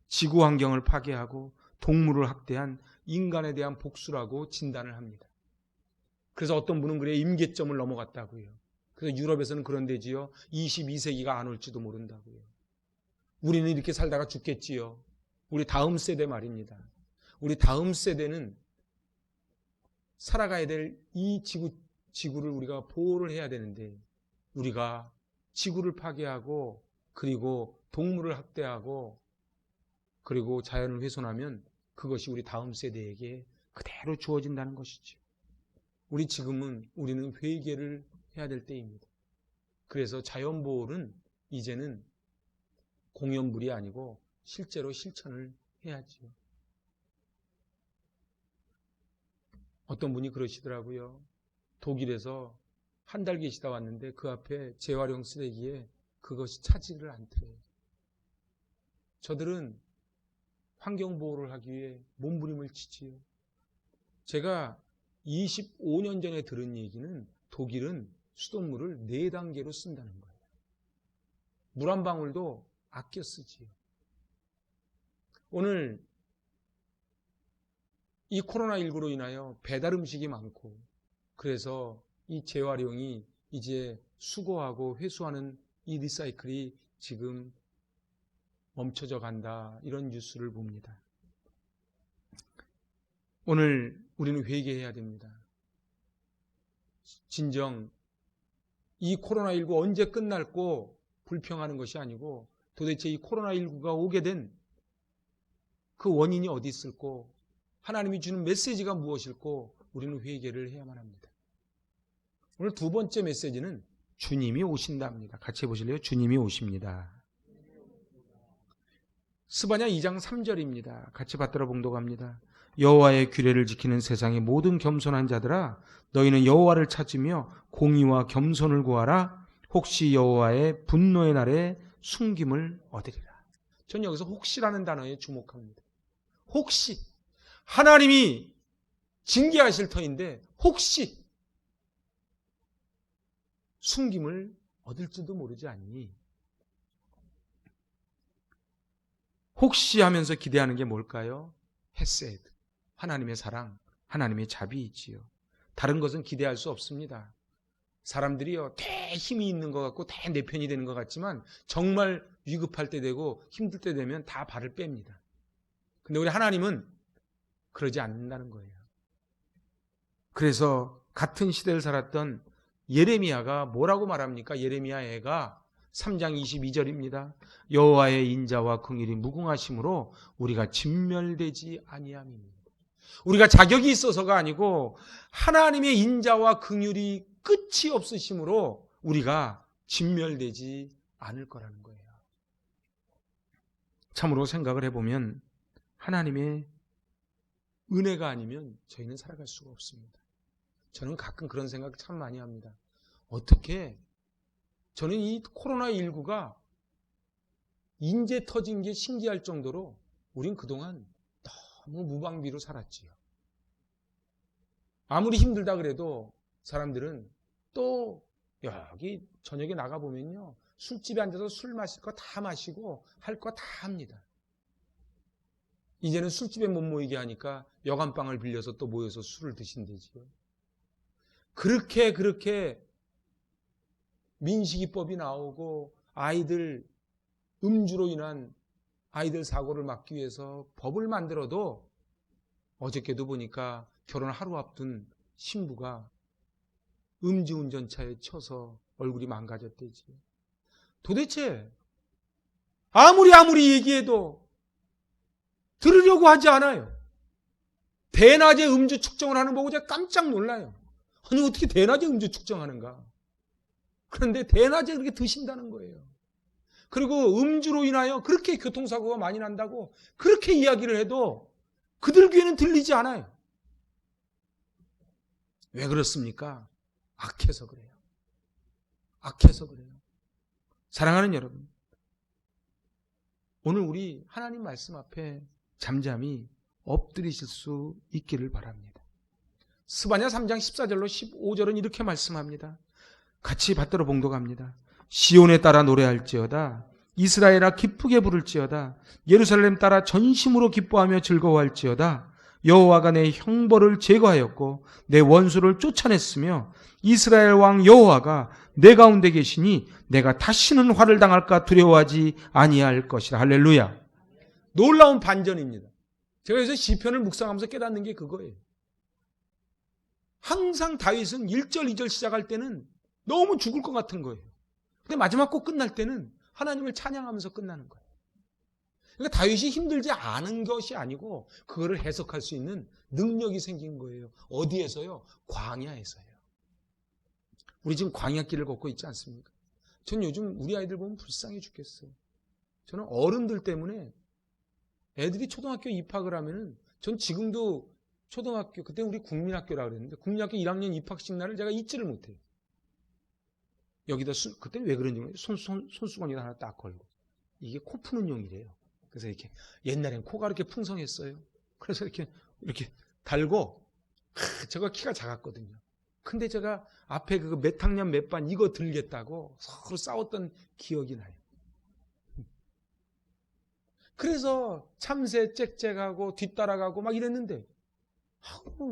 지구 환경을 파괴하고 동물을 학대한 인간에 대한 복수라고 진단을 합니다. 그래서 어떤 분은 그래 임계점을 넘어갔다고요. 그래서 유럽에서는 그런 데지요. 22세기가 안 올지도 모른다고요. 우리는 이렇게 살다가 죽겠지요. 우리 다음 세대 말입니다. 우리 다음 세대는 살아가야 될 이 지구를 우리가 보호를 해야 되는데 우리가 지구를 파괴하고 그리고 동물을 학대하고 그리고 자연을 훼손하면 그것이 우리 다음 세대에게 그대로 주어진다는 것이죠. 우리는 회개를 해야 될 때입니다. 그래서 자연보호는 이제는 공연물이 아니고 실제로 실천을 해야지요. 어떤 분이 그러시더라고요. 독일에서 한 달 계시다 왔는데 그 앞에 재활용 쓰레기에 그것이 차지를 않더래요. 저들은 환경보호를 하기 위해 몸부림을 치지요. 제가 25년 전에 들은 얘기는 독일은 수돗물을 4단계로 쓴다는 거예요. 물 한 방울도 아껴 쓰지요. 오늘 이 코로나19로 인하여 배달 음식이 많고 그래서 이 재활용이 이제 수거하고 회수하는 이 리사이클이 지금 멈춰져 간다. 이런 뉴스를 봅니다. 오늘 우리는 회개해야 됩니다. 진정 이 코로나19 언제 끝날고 불평하는 것이 아니고 도대체 이 코로나19가 오게 된 그 원인이 어디 있을고 하나님이 주는 메시지가 무엇일고 우리는 회개를 해야만 합니다. 오늘 두 번째 메시지는 주님이 오신다입니다. 같이 해보실래요? 주님이 오십니다. 스바냐 2장 3절입니다. 같이 받들어 봉독합니다. 여호와의 규례를 지키는 세상의 모든 겸손한 자들아 너희는 여호와를 찾으며 공의와 겸손을 구하라. 혹시 여호와의 분노의 날에 숨김을 얻으리라. 전 여기서 혹시라는 단어에 주목합니다. 혹시 하나님이 징계하실 터인데 혹시 숨김을 얻을지도 모르지 않니? 혹시 하면서 기대하는 게 뭘까요? 헤세드, 하나님의 사랑, 하나님의 자비이지요. 다른 것은 기대할 수 없습니다. 사람들이요, 대 힘이 있는 것 같고 대 내 편이 되는 것 같지만 정말 위급할 때 되고 힘들 때 되면 다 발을 뺍니다. 근데 우리 하나님은 그러지 않는다는 거예요. 그래서 같은 시대를 살았던 예레미야가 뭐라고 말합니까? 예레미야 애가 3장 22절입니다. 여호와의 인자와 긍휼이 무궁하심으로 우리가 진멸되지 아니함입니다. 우리가 자격이 있어서가 아니고 하나님의 인자와 긍휼이 끝이 없으심으로 우리가 진멸되지 않을 거라는 거예요. 참으로 생각을 해보면 하나님의 은혜가 아니면 저희는 살아갈 수가 없습니다. 저는 가끔 그런 생각 참 많이 합니다. 어떻게 저는 이 코로나19가 인제 터진 게 신기할 정도로 우린 그동안 너무 무방비로 살았지요. 아무리 힘들다 그래도 사람들은 또 여기 저녁에 나가보면요. 술집에 앉아서 술 마실 거 다 마시고 할 거 다 합니다. 이제는 술집에 못 모이게 하니까 여간방을 빌려서 또 모여서 술을 드신대지요. 그렇게 민식이법이 나오고 아이들 음주로 인한 아이들 사고를 막기 위해서 법을 만들어도 어저께도 보니까 결혼 하루 앞둔 신부가 음주운전차에 쳐서 얼굴이 망가졌대지요. 도대체 아무리 얘기해도 들으려고 하지 않아요. 대낮에 음주 측정을 하는 거 보고 제가 깜짝 놀라요. 아니 어떻게 대낮에 음주 측정하는가. 그런데 대낮에 그렇게 드신다는 거예요. 그리고 음주로 인하여 그렇게 교통사고가 많이 난다고 그렇게 이야기를 해도 그들 귀에는 들리지 않아요. 왜 그렇습니까? 악해서 그래요. 악해서 그래요. 사랑하는 여러분, 오늘 우리 하나님 말씀 앞에 잠잠히 엎드리실 수 있기를 바랍니다. 스바냐 3장 14절로 15절은 이렇게 말씀합니다. 같이 받들어 봉독합니다. 시온에 따라 노래할지어다. 이스라엘아 기쁘게 부를지어다. 예루살렘 따라 전심으로 기뻐하며 즐거워할지어다. 여호와가 내 형벌을 제거하였고 내 원수를 쫓아냈으며 이스라엘 왕 여호와가 내 가운데 계시니 내가 다시는 화를 당할까 두려워하지 아니할 것이라. 할렐루야. 놀라운 반전입니다. 제가 요새 시편을 묵상하면서 깨닫는 게 그거예요. 항상 다윗은 1절, 2절 시작할 때는 너무 죽을 것 같은 거예요. 근데 마지막 곡 끝날 때는 하나님을 찬양하면서 끝나는 거예요. 그러니까 다윗이 힘들지 않은 것이 아니고 그거를 해석할 수 있는 능력이 생긴 거예요. 어디에서요? 광야에서요. 우리 지금 광야길을 걷고 있지 않습니까? 전 요즘 우리 아이들 보면 불쌍해 죽겠어요. 저는 어른들 때문에 애들이 초등학교 입학을 하면은 전 지금도 초등학교, 그때 우리 국민학교라 그랬는데 국민학교 1학년 입학식 날을 제가 잊지를 못해요. 여기다 그때 왜 그런지 모르겠어요. 손수건이나 하나 딱 걸고. 이게 코 푸는 용이래요. 그래서 이렇게 옛날엔 코가 이렇게 풍성했어요. 그래서 이렇게 달고 제가 키가 작았거든요. 근데 제가 앞에 그 몇 학년 몇 반 이거 들겠다고 서로 싸웠던 기억이 나요. 그래서 참새 짹짹하고 뒤따라가고 막 이랬는데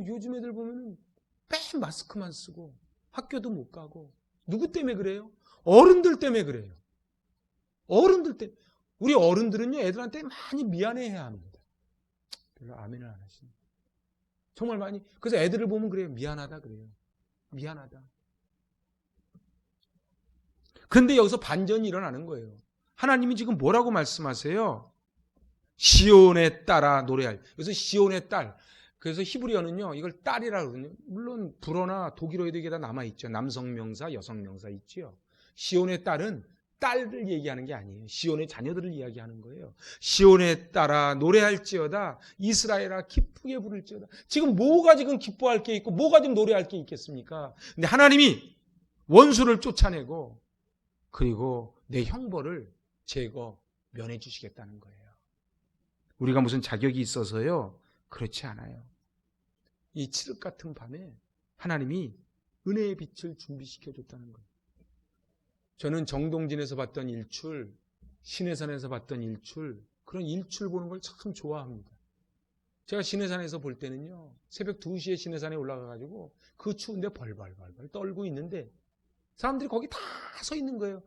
요즘 애들 보면은 맨 마스크만 쓰고 학교도 못 가고 누구 때문에 그래요? 어른들 때문에 그래요. 어른들 때문에. 우리 어른들은요 애들한테 많이 미안해해야 합니다. 별로 아멘을 안 하시네. 정말 많이. 그래서 애들을 보면 그래요. 미안하다 그래요. 미안하다. 그런데 여기서 반전이 일어나는 거예요. 하나님이 지금 뭐라고 말씀하세요? 시온의 딸아 노래할. 그래서 시온의 딸. 그래서 히브리어는요 이걸 딸이라고 그러거든요. 물론 불어나 독일어에도 이게 다 남아있죠. 남성명사, 여성명사 있죠. 시온의 딸은 딸을 얘기하는 게 아니에요. 시온의 자녀들을 이야기하는 거예요. 시온의 딸아 노래할지어다. 이스라엘아 기쁘게 부를지어다. 지금 뭐가 지금 기뻐할 게 있고 뭐가 지금 노래할 게 있겠습니까? 근데 하나님이 원수를 쫓아내고 그리고 내 형벌을 면해 주시겠다는 거예요. 우리가 무슨 자격이 있어서요? 그렇지 않아요. 이 칠흑 같은 밤에 하나님이 은혜의 빛을 준비시켜줬다는 거예요. 저는 정동진에서 봤던 일출, 신해산에서 봤던 일출, 그런 일출 보는 걸 참 좋아합니다. 제가 신해산에서 볼 때는요, 새벽 2시에 신해산에 올라가가지고 그 추운데 벌벌 떨고 있는데 사람들이 거기 다 서 있는 거예요.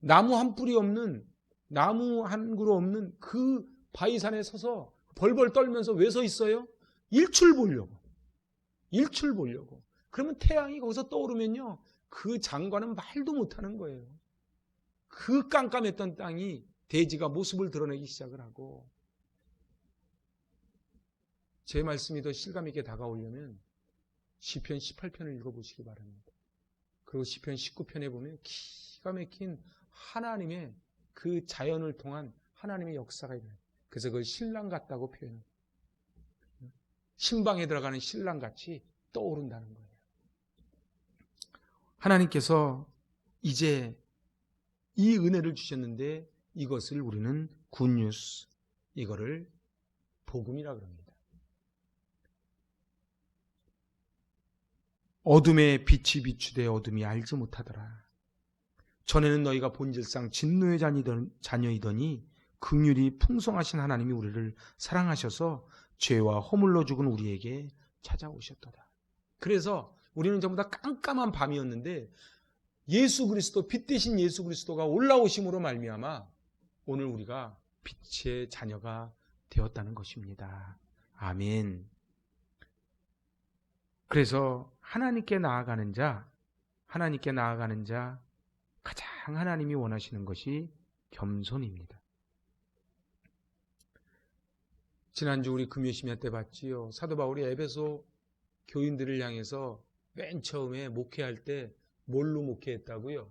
나무 한 뿌리 없는, 나무 한 그루 없는 그 바위산에 서서 벌벌 떨면서 왜 서 있어요? 일출 보려고. 일출 보려고. 그러면 태양이 거기서 떠오르면요. 그 장관은 말도 못하는 거예요. 그 깜깜했던 땅이 대지가 모습을 드러내기 시작을 하고 제 말씀이 더 실감 있게 다가오려면 시편 18편을 읽어보시기 바랍니다. 그리고 시편 19편에 보면 기가 막힌 하나님의 그 자연을 통한 하나님의 역사가 일어나요. 그래서 그걸 신랑 같다고 표현합니다. 신방에 들어가는 신랑같이 떠오른다는 거예요. 하나님께서 이제 이 은혜를 주셨는데 이것을 우리는 굿뉴스, 이거를 복음이라 그럽니다. 어둠에 빛이 비추되 어둠이 알지 못하더라. 전에는 너희가 본질상 진노의 자녀이더니 긍휼이 풍성하신 하나님이 우리를 사랑하셔서 죄와 허물로 죽은 우리에게 찾아오셨도다. 그래서 우리는 전부 다 깜깜한 밤이었는데 예수 그리스도, 빛 대신 예수 그리스도가 올라오심으로 말미암아 오늘 우리가 빛의 자녀가 되었다는 것입니다. 아멘. 그래서 하나님께 나아가는 자 가장 하나님이 원하시는 것이 겸손입니다. 지난주 우리 금요심야 때 봤지요. 사도 바울이 에베소 교인들을 향해서 맨 처음에 목회할 때 뭘로 목회했다고요?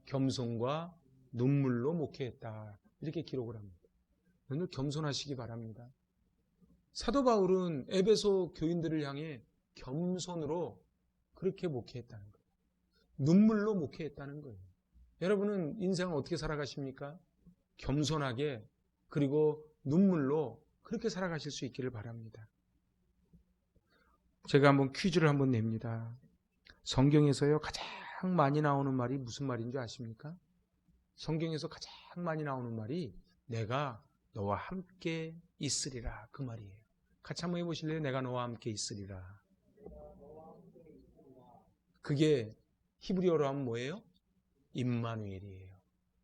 겸손과 눈물로 목회했다. 이렇게 기록을 합니다. 오늘 겸손하시기 바랍니다. 사도 바울은 에베소 교인들을 향해 겸손으로 그렇게 목회했다는 거예요. 눈물로 목회했다는 거예요. 여러분은 인생을 어떻게 살아가십니까? 겸손하게 그리고 눈물로 그렇게 살아가실 수 있기를 바랍니다. 제가 한번 퀴즈를 한번 냅니다. 성경에서요 가장 많이 나오는 말이 무슨 말인 줄 아십니까? 성경에서 가장 많이 나오는 말이 내가 너와 함께 있으리라 그 말이에요. 같이 한번 해보실래요? 내가 너와 함께 있으리라. 그게 히브리어로 하면 뭐예요? 임마누엘이에요.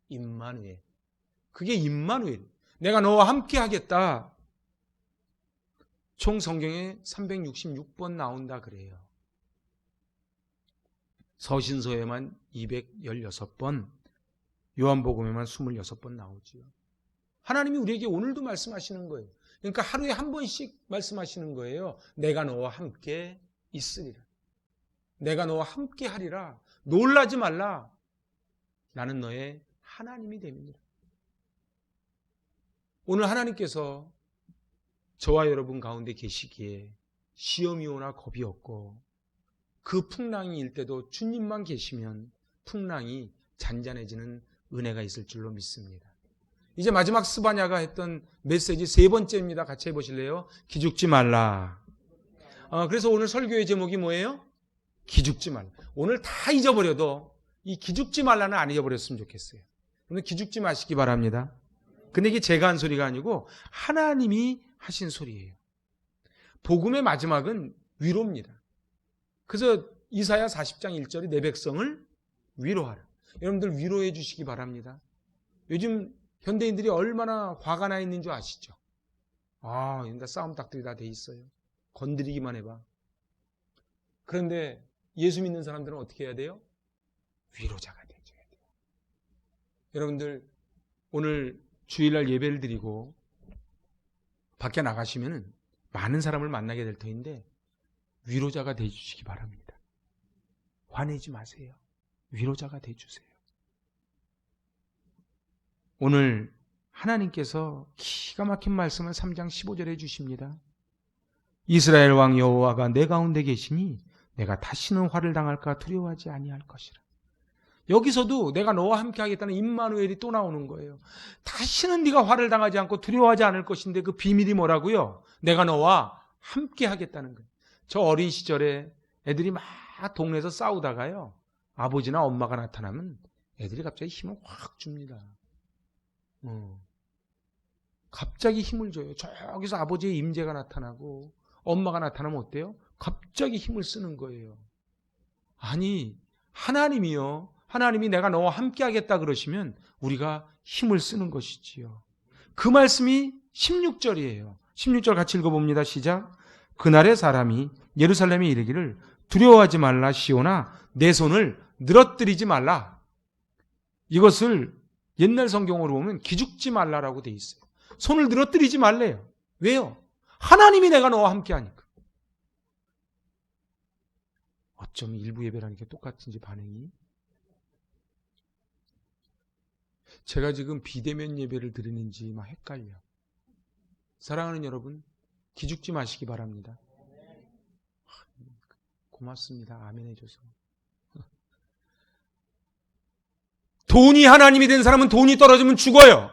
임마누엘. 그게 임마누엘. 내가 너와 함께 하겠다. 총 성경에 366번 나온다 그래요. 서신서에만 216번, 요한복음에만 26번 나오지요. 하나님이 우리에게 오늘도 말씀하시는 거예요. 그러니까 하루에 한 번씩 말씀하시는 거예요. 내가 너와 함께 있으리라. 내가 너와 함께 하리라. 놀라지 말라. 나는 너의 하나님이 됨이니라. 오늘 하나님께서 저와 여러분 가운데 계시기에 시험이 오나 겁이 없고 그 풍랑이 일 때도 주님만 계시면 풍랑이 잔잔해지는 은혜가 있을 줄로 믿습니다. 이제 마지막 스바냐가 했던 메시지 세 번째입니다. 같이 해보실래요? 기죽지 말라. 그래서 오늘 설교의 제목이 뭐예요? 기죽지 말라. 오늘 다 잊어버려도 이 기죽지 말라는 안 잊어버렸으면 좋겠어요. 오늘 기죽지 마시기 바랍니다. 근데 이게 제가 한 소리가 아니고 하나님이 하신 소리예요. 복음의 마지막은 위로입니다. 그래서 이사야 40장 1절에 내 백성을 위로하라. 여러분들 위로해 주시기 바랍니다. 요즘 현대인들이 얼마나 화가 나 있는 줄 아시죠? 인다 싸움 닭들이 다 돼 있어요. 건드리기만 해봐. 그런데 예수 믿는 사람들은 어떻게 해야 돼요? 위로자가 되줘야 돼요. 여러분들 오늘 주일날 예배를 드리고 밖에 나가시면 많은 사람을 만나게 될 터인데 위로자가 되주시기 바랍니다. 화내지 마세요. 위로자가 되주세요. 오늘 하나님께서 기가 막힌 말씀을 3장 15절에 해주십니다. 이스라엘 왕 여호와가 내 가운데 계시니 내가 다시는 화를 당할까 두려워하지 아니할 것이라. 여기서도 내가 너와 함께 하겠다는 임마누엘이 또 나오는 거예요. 다시는 네가 화를 당하지 않고 두려워하지 않을 것인데 그 비밀이 뭐라고요? 내가 너와 함께 하겠다는 거예요. 저 어린 시절에 애들이 막 동네에서 싸우다가요. 아버지나 엄마가 나타나면 애들이 갑자기 힘을 확 줍니다. 갑자기 힘을 줘요. 저기서 아버지의 임재가 나타나고 엄마가 나타나면 어때요? 갑자기 힘을 쓰는 거예요. 아니 하나님이요. 하나님이 내가 너와 함께 하겠다 그러시면 우리가 힘을 쓰는 것이지요. 그 말씀이 16절이에요. 16절 같이 읽어봅니다. 시작. 그날의 사람이 예루살렘에 이르기를 두려워하지 말라 시온아 내 손을 늘어뜨리지 말라. 이것을 옛날 성경으로 보면 기죽지 말라라고 돼 있어요. 손을 늘어뜨리지 말래요. 왜요? 하나님이 내가 너와 함께 하니까. 어쩜 일부 예배라는 게 똑같은지 반응이. 제가 지금 비대면 예배를 드리는지 막 헷갈려. 사랑하는 여러분, 기죽지 마시기 바랍니다. 고맙습니다. 아멘 해줘서. 돈이 하나님이 된 사람은 돈이 떨어지면 죽어요.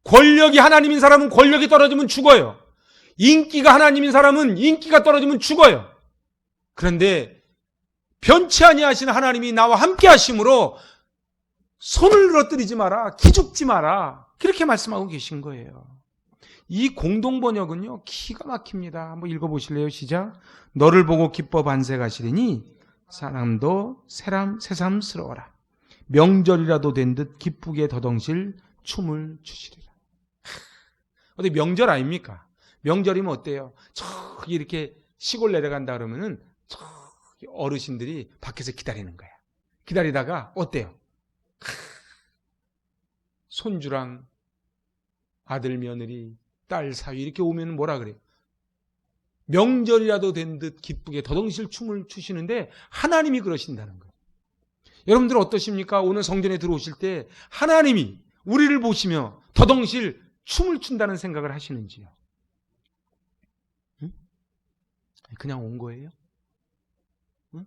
권력이 하나님인 사람은 권력이 떨어지면 죽어요. 인기가 하나님인 사람은 인기가 떨어지면 죽어요. 그런데 변치 아니하신 하나님이 나와 함께 하심으로 손을 늘어뜨리지 마라, 기죽지 마라, 그렇게 말씀하고 계신 거예요. 이 공동번역은요 기가 막힙니다. 한번 읽어보실래요? 시작. 너를 보고 기뻐 반색하시리니 사람도 새삼스러워라. 명절이라도 된 듯 기쁘게 더덩실 춤을 추시리라. 어디 명절 아닙니까? 명절이면 어때요? 저기 이렇게 시골 내려간다 그러면은 저기 어르신들이 밖에서 기다리는 거야. 기다리다가 어때요? 손주랑 아들 며느리 딸 사위 이렇게 오면 뭐라 그래요? 명절이라도 된 듯 기쁘게 더덩실 춤을 추시는데 하나님이 그러신다는 거예요. 여러분들 어떠십니까? 오늘 성전에 들어오실 때 하나님이 우리를 보시며 더덩실 춤을 춘다는 생각을 하시는지요? 응? 그냥 온 거예요? 응?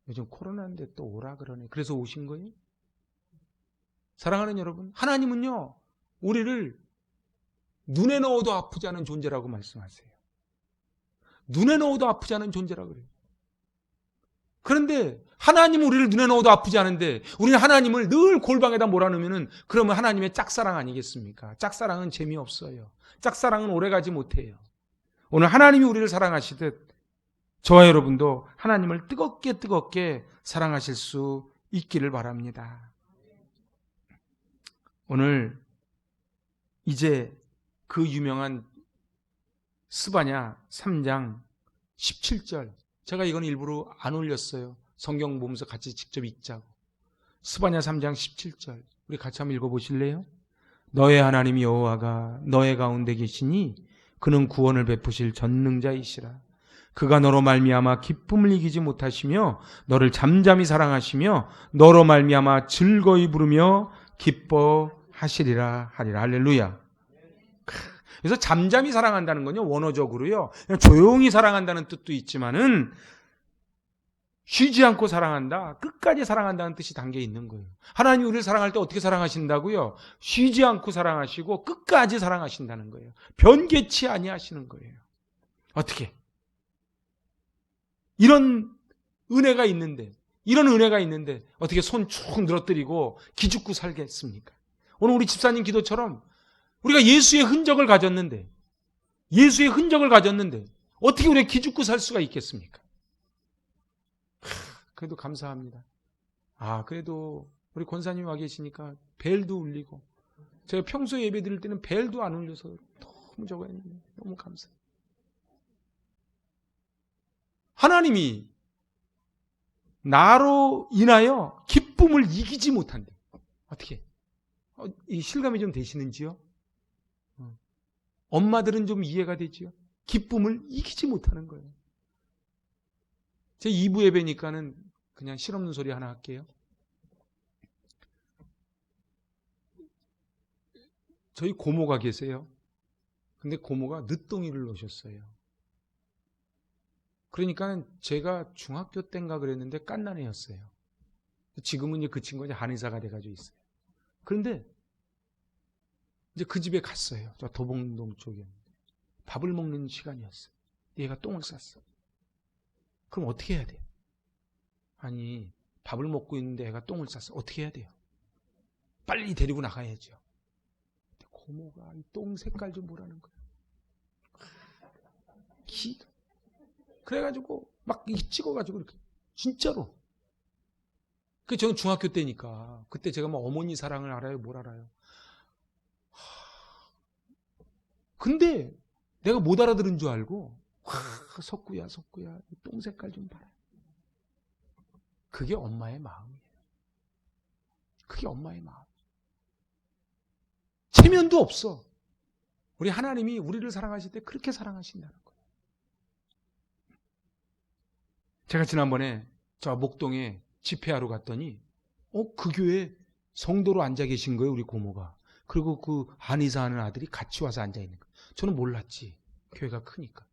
요즘 코로나인데 또 오라 그러네. 그래서 오신 거예요? 사랑하는 여러분, 하나님은요 우리를 눈에 넣어도 아프지 않은 존재라고 말씀하세요. 눈에 넣어도 아프지 않은 존재라고 그래요. 그런데 하나님은 우리를 눈에 넣어도 아프지 않은데 우리는 하나님을 늘 골방에다 몰아넣으면 그러면 하나님의 짝사랑 아니겠습니까? 짝사랑은 재미없어요. 짝사랑은 오래가지 못해요. 오늘 하나님이 우리를 사랑하시듯 저와 여러분도 하나님을 뜨겁게 사랑하실 수 있기를 바랍니다. 오늘 이제 그 유명한 스바냐 3장 17절. 제가 이건 일부러 안 올렸어요. 성경 보면서 같이 직접 읽자고. 스바냐 3장 17절. 우리 같이 한번 읽어보실래요? 너의 하나님 여호와가 너의 가운데 계시니 그는 구원을 베푸실 전능자이시라. 그가 너로 말미암아 기쁨을 이기지 못하시며 너를 잠잠히 사랑하시며 너로 말미암아 즐거이 부르며 기뻐하시리라 하리라. 할렐루야. 그래서 잠잠히 사랑한다는 건요, 원어적으로요, 그냥 조용히 사랑한다는 뜻도 있지만은 쉬지 않고 사랑한다, 끝까지 사랑한다는 뜻이 담겨 있는 거예요. 하나님이 우리를 사랑할 때 어떻게 사랑하신다고요? 쉬지 않고 사랑하시고 끝까지 사랑하신다는 거예요. 변개치 아니하시는 거예요. 어떻게? 이런 은혜가 있는데 어떻게 손 쭉 늘어뜨리고 기죽고 살겠습니까? 오늘 우리 집사님 기도처럼 우리가 예수의 흔적을 가졌는데 어떻게 우리가 기죽고 살 수가 있겠습니까? 그래도 감사합니다. 그래도 우리 권사님이 와 계시니까 벨도 울리고, 제가 평소에 예배 드릴 때는 벨도 안 울려서 너무 저거 했는데 너무 감사해요. 하나님이 나로 인하여 기쁨을 이기지 못한대. 어떻게? 이 실감이 좀 되시는지요? 엄마들은 좀 이해가 되지요? 기쁨을 이기지 못하는 거예요. 제 2부 예배니까는 그냥 실없는 소리 하나 할게요. 저희 고모가 계세요. 근데 고모가 늦둥이를 놓으셨어요. 그러니까 제가 중학교 때인가 그랬는데 갓난애였어요. 지금은 이제 그 친구가 이제 한의사가 돼가지고 있어요. 그런데 이제 그 집에 갔어요. 저 도봉동 쪽에. 밥을 먹는 시간이었어요. 얘가 똥을 쌌어. 그럼 어떻게 해야 돼요? 아니, 밥을 먹고 있는데 애가 똥을 쌌어. 어떻게 해야 돼요? 빨리 데리고 나가야죠. 근데 고모가 이 똥 색깔 좀 보라는 거예요. 기가. 그래가지고 막 찍어가지고 이렇게 진짜로. 그 저는 중학교 때니까 그때 제가 뭐 어머니 사랑을 알아요, 뭘 알아요. 근데 내가 못 알아들은 줄 알고 석구야 똥 색깔 좀 봐라. 그게 엄마의 마음이에요. 그게 엄마의 마음. 체면도 없어. 우리 하나님이 우리를 사랑하실 때 그렇게 사랑하신다는 거예요. 제가 지난번에 저 목동에 집회하러 갔더니 그 교회에 성도로 앉아 계신 거예요, 우리 고모가. 그리고 그 한의사 하는 아들이 같이 와서 앉아 있는 거예요. 저는 몰랐지. 교회가 크니까.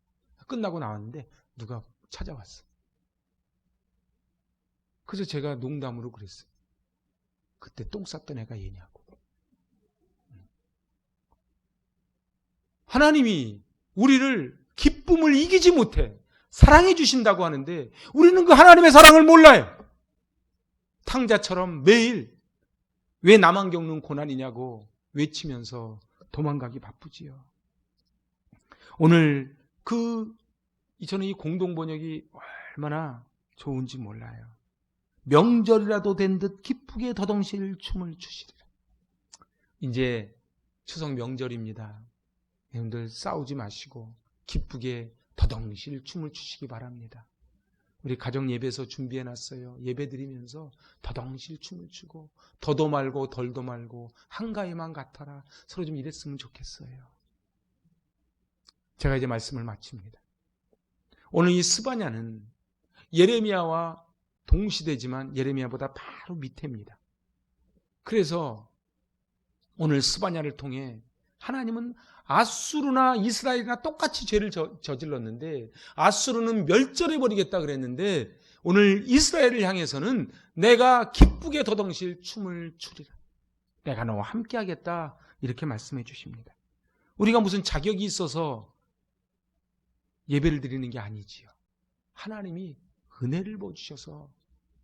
끝나고 나왔는데 누가 찾아왔어. 그래서 제가 농담으로 그랬어요. 그때 똥 쌌던 애가 얘냐고. 하나님이 우리를 기쁨을 이기지 못해 사랑해 주신다고 하는데 우리는 그 하나님의 사랑을 몰라요. 탕자처럼 매일 왜 나만 겪는 고난이냐고 외치면서 도망가기 바쁘지요. 오늘 저는 이 공동번역이 얼마나 좋은지 몰라요. 명절이라도 된 듯 기쁘게 더덩실 춤을 추시리라. 이제 추석 명절입니다. 여러분들 싸우지 마시고 기쁘게 더덩실 춤을 추시기 바랍니다. 우리 가정 예배에서 준비해놨어요. 예배 드리면서 더덩실 춤을 추고 더도 말고 덜도 말고 한가위만 같아라. 서로 좀 이랬으면 좋겠어요. 제가 이제 말씀을 마칩니다. 오늘 이 스바냐는 예레미야와 동시대지만 예레미야보다 바로 밑에입니다. 그래서 오늘 스바냐를 통해 하나님은 아수르나 이스라엘이나 똑같이 죄를 저질렀는데 아수르는 멸절해버리겠다 그랬는데 오늘 이스라엘을 향해서는 내가 기쁘게 더덩실 춤을 추리라. 내가 너와 함께하겠다 이렇게 말씀해 주십니다. 우리가 무슨 자격이 있어서 예배를 드리는 게 아니지요. 하나님이 은혜를 부어주셔서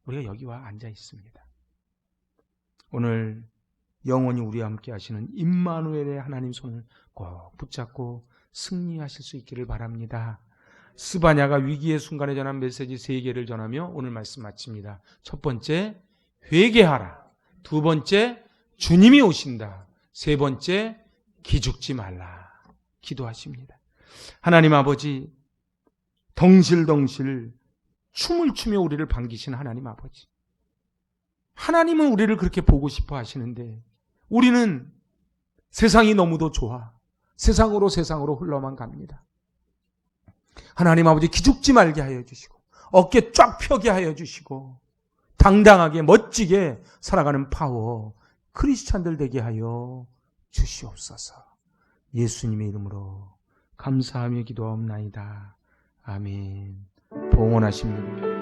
우리가 여기 와 앉아 있습니다. 오늘 영원히 우리와 함께 하시는 임마누엘의 하나님 손을 꼭 붙잡고 승리하실 수 있기를 바랍니다. 스바냐가 위기의 순간에 전한 메시지 3개를 전하며 오늘 말씀 마칩니다. 첫 번째, 회개하라. 두 번째, 주님이 오신다. 세 번째, 기죽지 말라. 기도하십니다. 하나님 아버지, 덩실덩실 춤을 추며 우리를 반기신 하나님 아버지, 하나님은 우리를 그렇게 보고 싶어 하시는데 우리는 세상이 너무도 좋아 세상으로 흘러만 갑니다. 하나님 아버지, 기죽지 말게 하여 주시고 어깨 쫙 펴게 하여 주시고 당당하게 멋지게 살아가는 파워 크리스찬들 되게 하여 주시옵소서. 예수님의 이름으로 감사하며 기도하옵나이다. 아멘. 봉헌하십니다.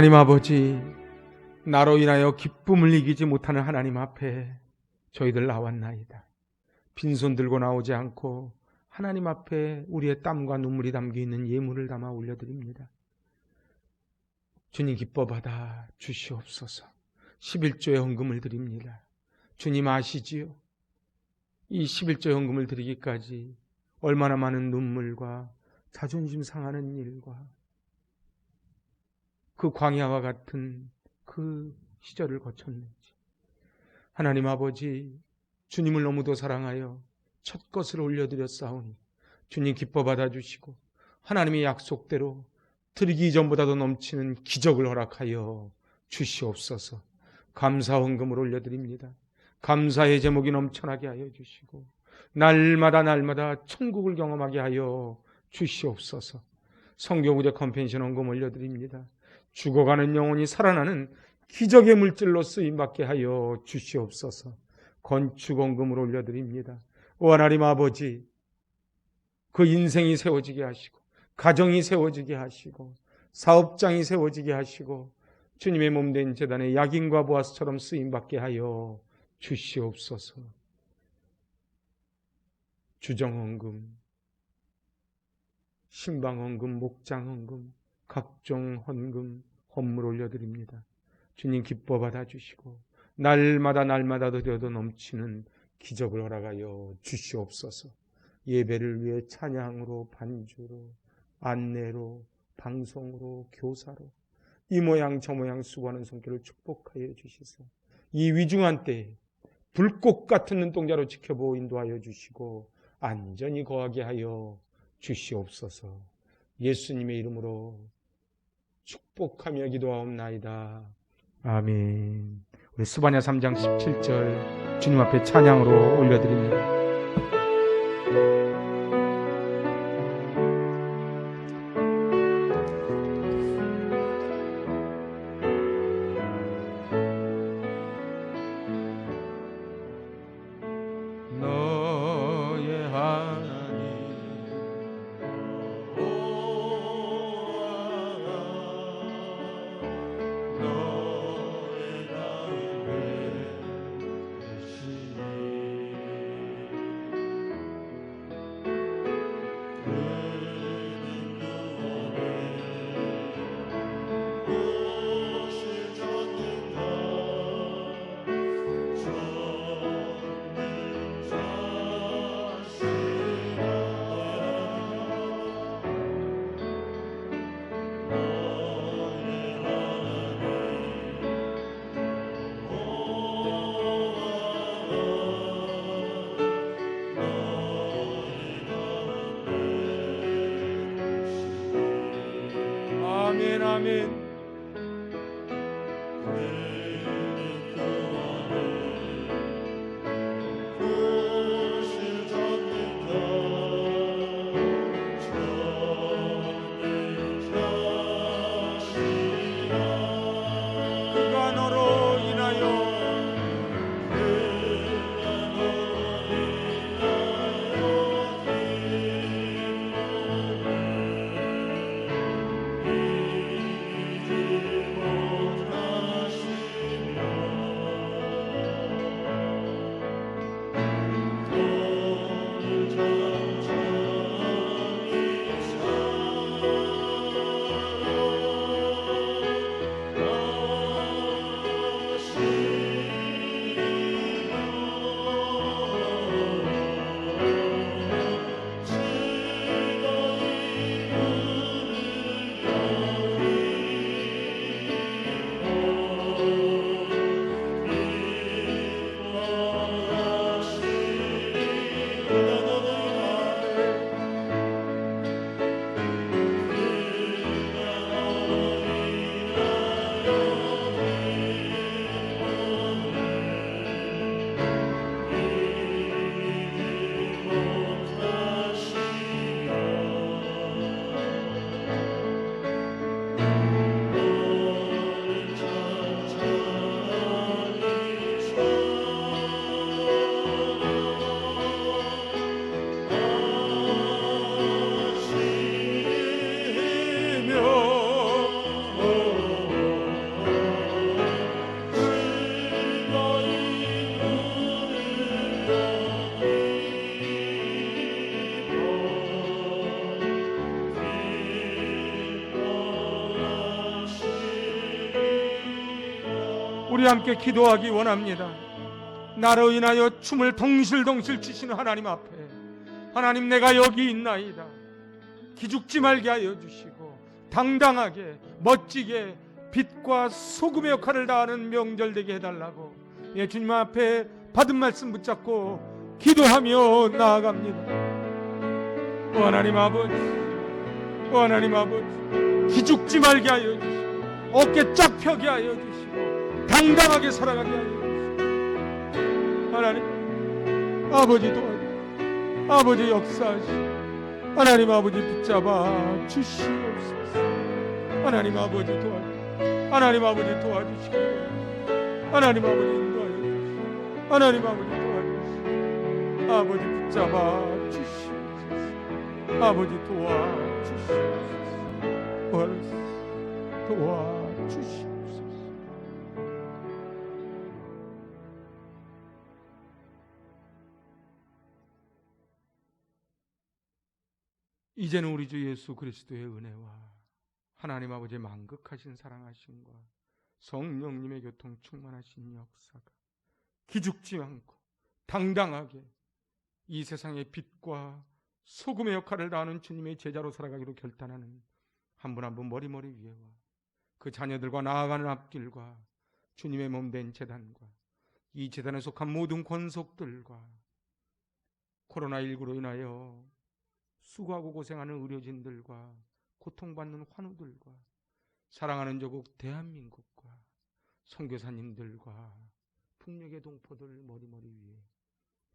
하나님 아버지, 나로 인하여 기쁨을 이기지 못하는 하나님 앞에 저희들 나왔나이다. 빈손 들고 나오지 않고 하나님 앞에 우리의 땀과 눈물이 담겨있는 예물을 담아 올려드립니다. 주님 기뻐 받아 주시옵소서. 11조의 헌금을 드립니다. 주님 아시지요? 이 11조 헌금을 드리기까지 얼마나 많은 눈물과 자존심 상하는 일과 그 광야와 같은 그 시절을 거쳤는지. 하나님 아버지, 주님을 너무도 사랑하여 첫 것을 올려드렸사오니 주님 기뻐 받아주시고 하나님의 약속대로 드리기 이전보다도 넘치는 기적을 허락하여 주시옵소서. 감사 헌금을 올려드립니다. 감사의 제목이 넘쳐나게 하여 주시고 날마다 천국을 경험하게 하여 주시옵소서. 성교구제 컴펜션 헌금 올려드립니다. 죽어가는 영혼이 살아나는 기적의 물질로 쓰임받게 하여 주시옵소서. 건축원금을 올려드립니다. 오 하나님 아버지, 그 인생이 세워지게 하시고 가정이 세워지게 하시고 사업장이 세워지게 하시고 주님의 몸된 제단의 약인과 보아스처럼 쓰임받게 하여 주시옵소서. 주정헌금, 신방헌금, 목장헌금, 각종 헌금, 헌물 올려드립니다. 주님 기뻐 받아주시고 날마다 드려도 넘치는 기적을 허락하여 주시옵소서. 예배를 위해 찬양으로, 반주로, 안내로, 방송으로, 교사로 이 모양 저 모양 수고하는 손길을 축복하여 주시소. 이 위중한 때에 불꽃 같은 눈동자로 지켜보고 인도하여 주시고 안전히 거하게 하여 주시옵소서. 예수님의 이름으로 축복하며 기도하옵나이다. 아멘. 우리 스바냐 3장 17절 주님 앞에 찬양으로 올려드립니다. 우리 함께 기도하기 원합니다. 나로 인하여 춤을 덩실덩실 추시는 하나님 앞에, 하나님, 내가 여기 있나이다. 기죽지 말게 하여 주시고 당당하게 멋지게 빛과 소금의 역할을 다하는 명절 되게 해달라고, 예, 주님 앞에 받은 말씀 붙잡고 기도하며 나아갑니다. 오 하나님 아버지, 오 하나님 아버지, 기죽지 말게 하여 주시고 어깨 쫙 펴게 하여 주시고 당당하게 살아가게 하여 주시고, 하나님 아버지 도와주시고 아버지 역사하시고 하나님 아버지 붙잡아 주시옵소서. 하나님 아버지 도와주시고 하나님 아버지 도와주시고 하나님 아버지 인도하여 주시고 하나님 아버지 도와주시고 아버지 붙잡아 주시옵소서. 아버지 도와주시옵소서. 도와주시옵소서. 이제는 우리 주 예수 그리스도의 은혜와 하나님 아버지의 만극하신 사랑하심과 성령님의 교통 충만하신 역사가 기죽지 않고 당당하게 이 세상의 빛과 소금의 역할을 다하는 주님의 제자로 살아가기로 결단하는 한 분 한 분 머리머리 위에와 그 자녀들과 나아가는 앞길과 주님의 몸된 재단과 이 재단에 속한 모든 권속들과 코로나19로 인하여 수고하고 고생하는 의료진들과 고통받는 환우들과 사랑하는 조국 대한민국과 선교사님들과 풍력의 동포들 머리머리 위에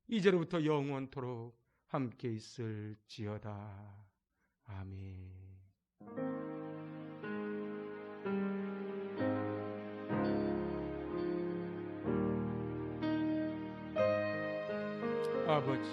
이제로부터 영원토록 함께 있을지어다. 아멘. 아버지,